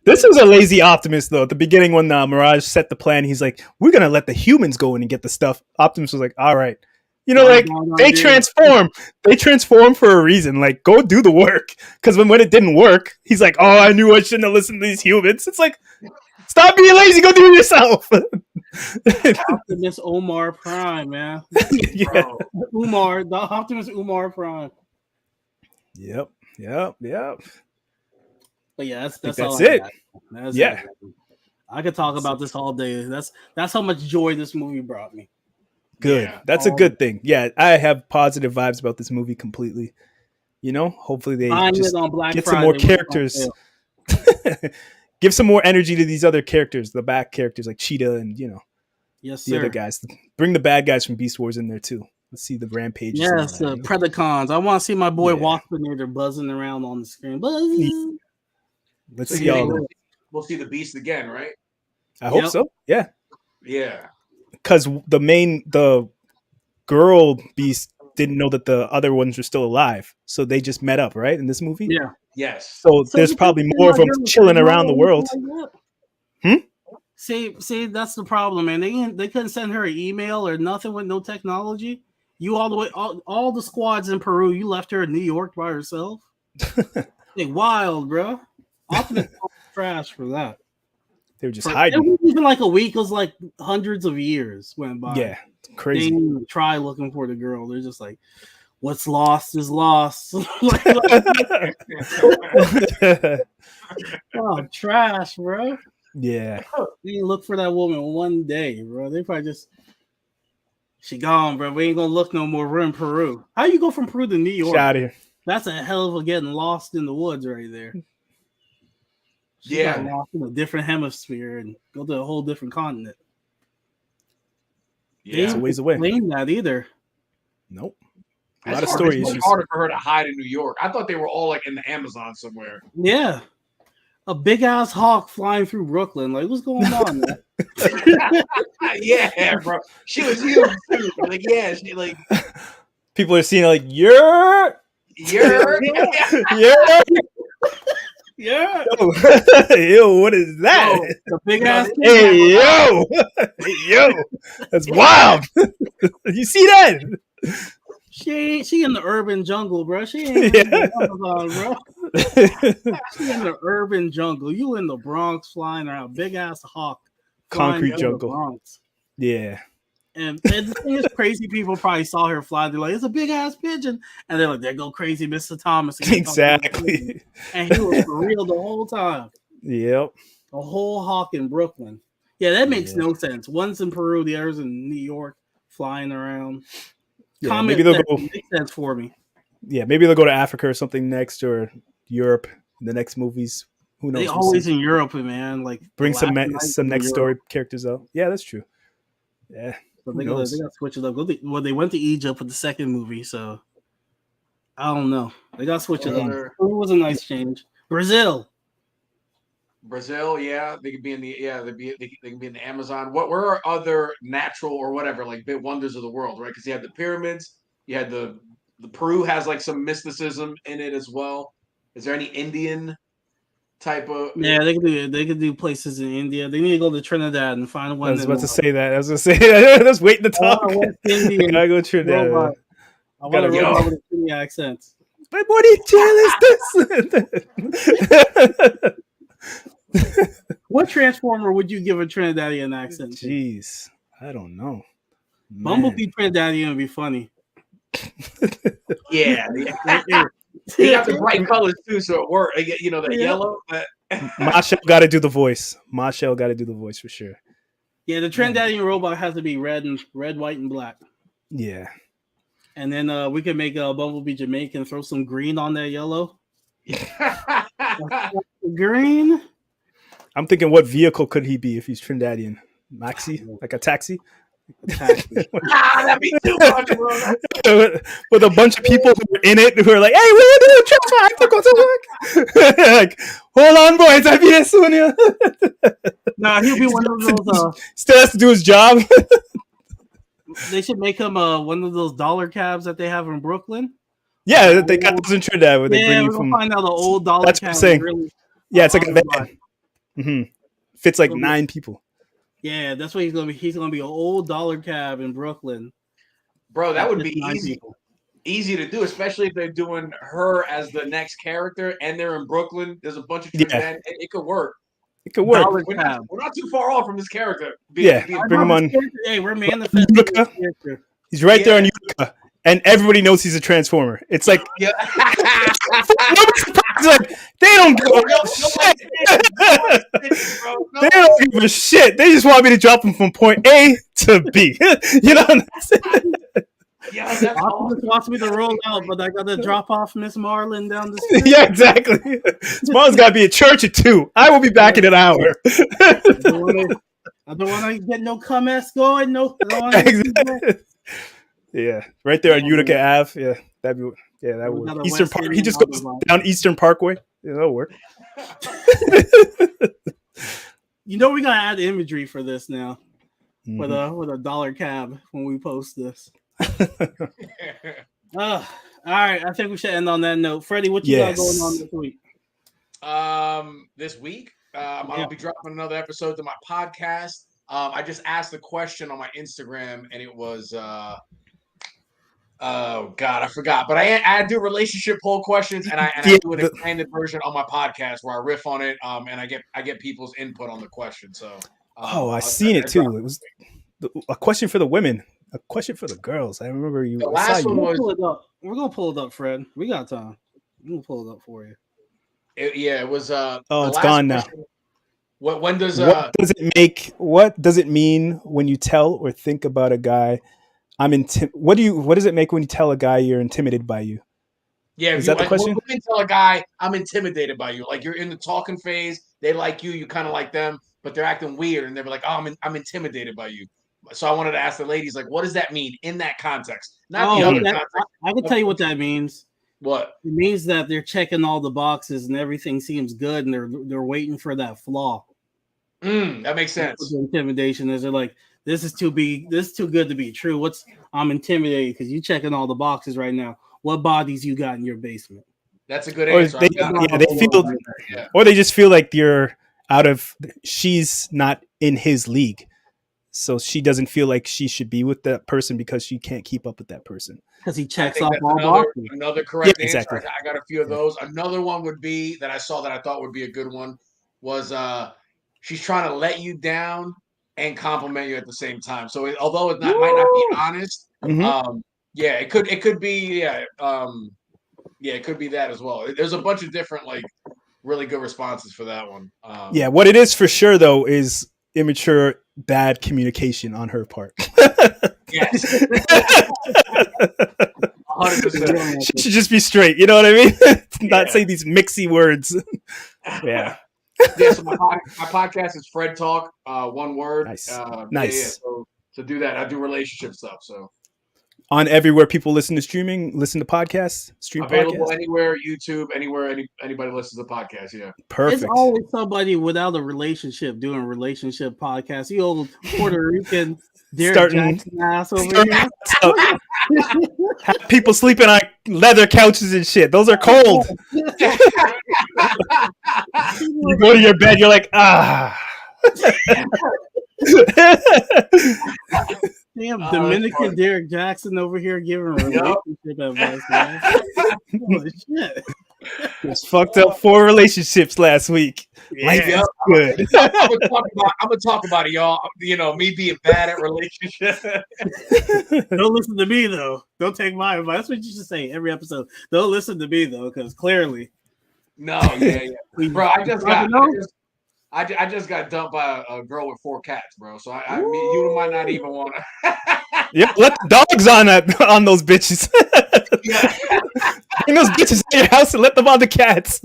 This was a lazy Optimus, though. At the beginning, when Mirage set the plan, he's like, we're going to let the humans go in and get the stuff. Optimus was like, all right. You know, like, they transform. They transform for a reason. Like, go do the work. Because when it didn't work, he's like, oh, I knew I shouldn't have listened to these humans. It's like, stop being lazy. Go do it yourself. Optimus Omar Prime, man. Yeah. The Optimus Umar Prime. Yep. But yeah, that's that's all it. That's Yeah. it. I could talk about this all day. That's how much joy this movie brought me. Good. Yeah. That's a good thing. Yeah, I have positive vibes about this movie completely. You know, hopefully they just on Black get Friday some more characters. Give some more energy to these other characters, the back characters like Cheetah and, you know, yes, the sir. other guys. Bring the bad guys from Beast Wars in there too. Let's see the rampages. Yes, the Predacons. I want to see my boy Yeah. Waspinator buzzing around on the screen. Buzz. Let's So see you all think them. we'll see the Beast again, right? I hope so. Yeah. Yeah. Because the girl Beast didn't know that the other ones were still alive. So they just met up, right? In this movie? Yeah. Yes. So there's probably more of them chilling around the world. See, that's the problem, man. They couldn't send her an email or nothing with no technology. You all the squads in Peru, you left her in New York by herself. Hey, wild, bro. Optimus trash for that. They were just hiding. It wasn't even like a week. It was like hundreds of years went by. Yeah, crazy. They didn't even try looking for the girl. They're just like, what's lost is lost. Oh, trash, bro. Yeah. They didn't look for that woman one day, bro. They probably just, she gone, bro. We ain't gonna look no more. We're in Peru. How you go from Peru to New York? Get out of here. That's a hell of a getting lost in the woods right there. She got lost in a different hemisphere and go to a whole different continent. Yeah. It's a ways away. Explain that either. Nope. A lot of story it's issues. harder for her to hide in New York. I thought they were all like in the Amazon somewhere. Yeah. A big ass hawk flying through Brooklyn. Like, what's going on, man? Yeah, bro. She was huge. Like, yeah, she like. People are seeing it like, you're. Yeah. Yo, what is that? Yo, the big ass. Hey, yo. Hey, yo. That's wild. You see that? She in the urban jungle, bro. She ain't in the Amazon, bro. She in the urban jungle. You in the Bronx flying around, big ass hawk. Concrete jungle. Yeah. And the thing is, crazy people probably saw her fly. They're like, it's a big ass pigeon. And they're like, there go crazy Mr. Thomas. Exactly. And he was for real the whole time. Yep. A whole hawk in Brooklyn. Yeah, that makes no sense. One's in Peru, the other's in New York, flying around. Yeah, maybe they'll go. Makes sense for me. Yeah, maybe they'll go to Africa or something next, or Europe in the next movies. Who knows? They always in Europe, man. Like bring some next story characters out. Yeah, that's true. Yeah, so they got to switch it up. Well, they went to Egypt with the second movie, so I don't know. They got to switch it up. It was a nice change. Brazil, yeah, they could be in the they can be in the Amazon. Where are other natural or whatever like big wonders of the world, right? Because you had the pyramids, you had the Peru has like some mysticism in it as well. Is there any Indian type of? Yeah, they could do places in India. They need to go to Trinidad and find one. I was about to say that. I was gonna say I was waiting to talk. I gotta go Trinidad. I want to robot with a Trinidad accent. But what channel is this? What Transformer would you give a Trinidadian accent to? Jeez, I don't know. Man. Bumblebee Trinidadian would be funny. Yeah. He got the bright colors too, so it worked. You know, the yellow. Marshall got to do the voice. Marshall got to do the voice for sure. Yeah, the Trinidadian robot has to be red, white, and black. Yeah. And then we can make a Bumblebee Jamaican, throw some green on that yellow. Green? I'm thinking, what vehicle could he be if he's Trinidadian? Maxi? Like a taxi? That'd be too much, bro. With a bunch of people who were in it who are like, hey, what are you doing? Like, hold on, boys, I'll be there soon. Yeah. Nah, he'll be one of those. Still has to do his job. They should make him one of those dollar cabs that they have in Brooklyn. Yeah, they got those in Trinidad where they bring you from. Find out the old dollar that's cab. What I'm saying. Really, yeah, it's like a van. Mm-hmm. Fits like 9 people. Yeah, that's what he's gonna be. He's gonna be an old dollar cab in Brooklyn. Bro, that would be easy to do, especially if they're doing her as the next character and they're in Brooklyn. There's a bunch of Trinidad. Yeah. It could work. It could work. We're not too far off from this character. Bring him on. Hey, we're manifesting this character. He's right there on Utica, and everybody knows he's a Transformer. It's like, like they don't give a shit. They don't give a shit. They just want me to drop him from point A to B. You know what I'm saying? Yeah, that's awesome. Wants me to roll out, but I got to drop off Miss Marlin down the street. Yeah, exactly. Tomorrow's got to be at church at 2. I will be back in an hour. I don't want to get no comments going. No. Exactly. Yeah, right there on Utica Ave. Yeah, that would work. Eastern Park. He just goes down Eastern Parkway. Yeah, that'll work. You know we gotta add imagery for this now, with a dollar cab when we post this. All right, I think we should end on that note. Freddie, what you got going on this week? This week, I'll be dropping another episode to my podcast. I just asked a question on my Instagram, and it was, oh God, I forgot. But I do relationship poll questions, and I do an expanded version on my podcast where I riff on it, and I get people's input on the question. So, I seen it too. It was a question for the women. A question for the girls. I remember you. The last one was. We're gonna pull it up, Fred. We got time. We're gonna pull it up for you. It was. It's gone now. When does? What does it make? What does it mean when you tell or think about a guy? What does it make when you tell a guy you're intimidated by you? Yeah, is that the question? When you tell a guy I'm intimidated by you, like you're in the talking phase, they like you kind of like them, but they're acting weird, and they're like, "Oh, I'm intimidated by you." So I wanted to ask the ladies, like, what does that mean in that context? Not the other context. I can tell you what that means. What? It means that they're checking all the boxes and everything seems good, and they're waiting for that flaw. That makes sense. The intimidation is they're like, this is too good to be true. I'm intimidated because you checking all the boxes right now. What bodies you got in your basement? That's a good answer. Or they just feel like she's not in his league. So she doesn't feel like she should be with that person because she can't keep up with that person. Because he checks off all boxes. Another correct answer. Exactly. I got a few of those. Another one would be that I saw that I thought would be a good one was she's trying to let you down and compliment you at the same time. So although it might not be honest, it could be it could be that as well. There's a bunch of different really good responses for that one. What it is for sure though is immature, bad communication on her part. Yes. 100%. She should just be straight. You know what I mean? Not say these mixy words. Yeah. So my podcast is Fred Talk. One word. Nice. So do that. I do relationship stuff. So on everywhere people listen to podcasts, stream available podcasts. Anywhere, YouTube, anywhere anybody listens to podcasts. Yeah, perfect. It's always somebody without a relationship doing a relationship podcast. The old Puerto Rican Derek Jackson ass over here. Have people sleeping on leather couches and shit. Those are cold. You go to your bed, you're like, Damn, Dominican Derek Jackson over here giving relationship advice, man. Holy shit. Just fucked up 4 relationships last week. Life Yeah. is good. I'm gonna talk about it, y'all. You know, me being bad at relationships. Don't listen to me though. Don't take my advice. That's what you should say every episode. Don't listen to me though, because clearly, No, yeah. Bro, I just got dumped by a girl with 4 cats, bro. So you might not even want to. Yeah, let the dogs on those bitches. Yeah. Bring those bitches in your house and let them on the cats.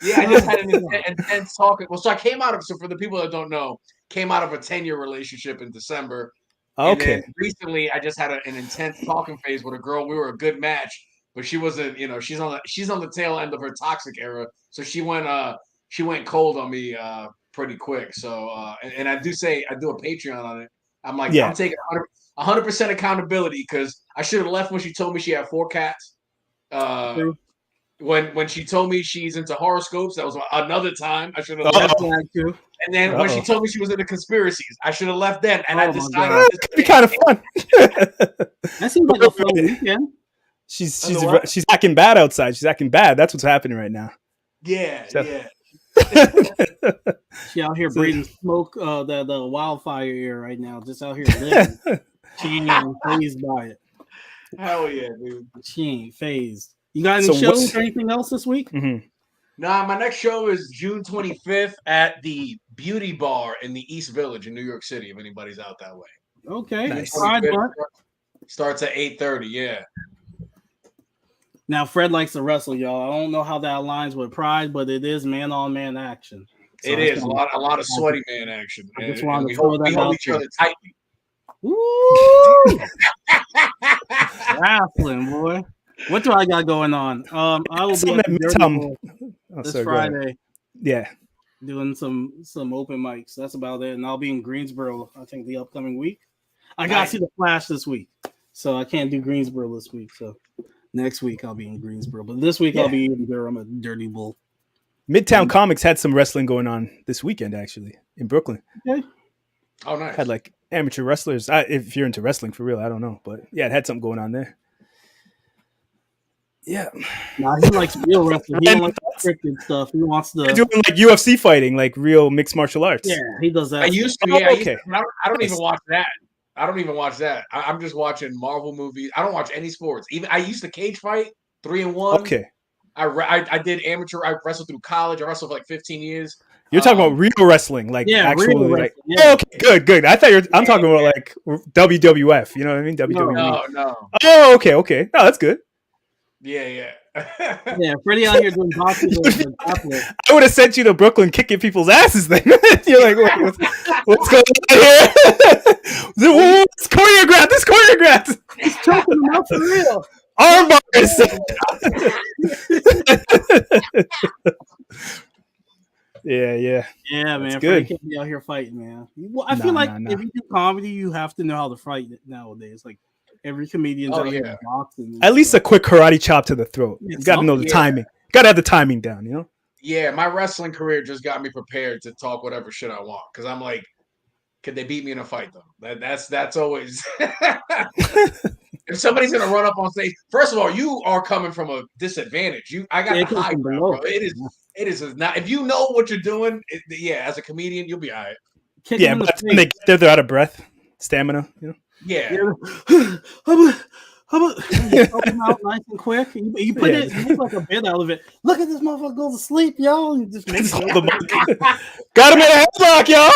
Yeah, I just had an intense talking. Well, so I came out of, so for the people that don't know, came out of a 10-year relationship in December. Okay. And then recently I just had an intense talking phase with a girl. We were a good match, but she wasn't, she's on the tail end of her toxic era. So she went cold on me pretty quick. So and I do a Patreon on it. I'm like, Yeah. I'm taking 100% accountability because I should have left when she told me she had 4 cats. When she told me she's into horoscopes, that was another time I should have left. And then when she told me she was into conspiracies, I should have left then. And I decided it could be kind of fun. That seems like a fun weekend. She's acting bad outside. She's acting bad. That's what's happening right now. Yeah, yeah. She out here breathing smoke, the wildfire air right now, just out here living. She ain't even phased by it. Hell yeah, dude. She ain't phased. You got any shows or anything else this week? Mm-hmm. Nah, my next show is June 25th at the Beauty Bar in the East Village in New York City, if anybody's out that way. Okay. Nice. Starts at 8:30, yeah. Now, Fred likes to wrestle, y'all. I don't know how that aligns with Pride, but it is man-on-man action. So it is a lot of sweaty man action. I just want to throw that we hold out each other tightly. Woo! Wrestling, boy. What do I got going on? I will be at the Dirty Bowl this Friday. Yeah, doing some open mics. That's about it. And I'll be in Greensboro, I think, the upcoming week. I got to see the Flash this week, so I can't do Greensboro this week. So next week I'll be in Greensboro, but this week I'll be in Durham at Dirty Bull. Midtown Comics had some wrestling going on this weekend, actually, in Brooklyn. Okay. Oh, nice. Had like amateur wrestlers. If you're into wrestling for real, I don't know, but yeah, it had something going on there. Yeah. Nah, he likes real wrestling. He don't like scripted stuff. He wants to doing like UFC fighting, like real mixed martial arts. Yeah, he does that. I used to. Okay. I don't even watch that. I'm just watching Marvel movies. I don't watch any sports. Even I used to cage fight 3 and 1. Okay. I did amateur. I wrestled through college. I wrestled for like 15 years. You're talking about real wrestling, like actually, real like wrestling, yeah. Okay, good. I thought I'm talking about like WWF. You know what I mean? WWE. No. Oh, okay. No, that's good. Yeah. Yeah, Freddie out here doing boxing. I would have sent you to Brooklyn kicking people's asses then. You're like, what's going on here? This choreographed. He's choking him out for real. Arm bars. Yeah, man. Good. Freddie can't be out here fighting, man. Well, I feel like if you do comedy, you have to know how to fight nowadays. Like every comedian's out here boxing. At least a quick karate chop to the throat. You got to know the timing. Got to have the timing down, you know? Yeah, my wrestling career just got me prepared to talk whatever shit I want. Because I'm like, could they beat me in a fight, though? That's always... If somebody's going to run up on stage... First of all, you are coming from a disadvantage. I got the high ground, bro. It is not... If you know what you're doing, as a comedian, you'll be all right. Yeah, but when they get there, they're out of breath. Stamina, you know? Yeah. How about you help him out nice and quick? You put it, you make like a bit out of it. Look at this motherfucker go to sleep, y'all. You just make got him in a headlock, y'all.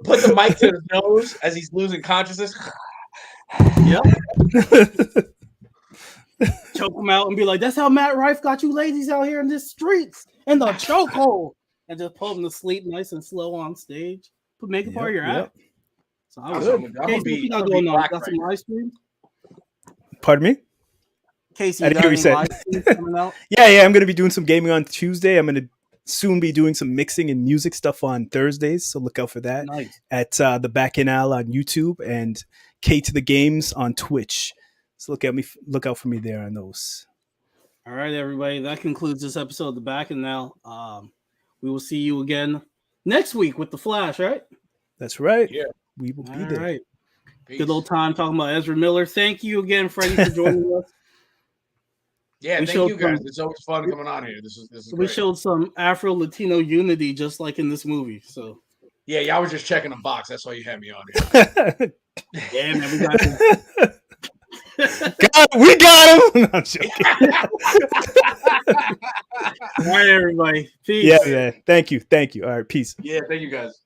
Put the mic to his nose as he's losing consciousness. Yep. Choke him out and be like, "That's how Matt Rife got you ladies out here in the streets in the chokehold," and just pull them to sleep nice and slow on stage. But make it part of your act. So I Casey, got going on. Got some live stream. Pardon me? Casey, I didn't hear what you said. Coming out? Yeah. I'm going to be doing some gaming on Tuesday. I'm going to soon be doing some mixing and music stuff on Thursdays. So look out for that at the Back in Al on YouTube and K to the Games on Twitch. So look out for me there on those. All right, everybody. That concludes this episode of the Back in Al. We will see you again next week with the Flash, right? That's right. Yeah. We will be there. All right. Peace. Good old time talking about Ezra Miller. Thank you again, Freddie, for joining us. Yeah, We thank you showed guys. some. It's always fun coming on here. This is We great. showed some Afro Latino unity, just like in this movie. So Yeah, y'all was just checking a box. That's why you had me on here. yeah, man, we got this. We got him. No, I'm joking. All right, everybody. Peace. Yeah, man. Thank you. All right, peace. Yeah, thank you guys.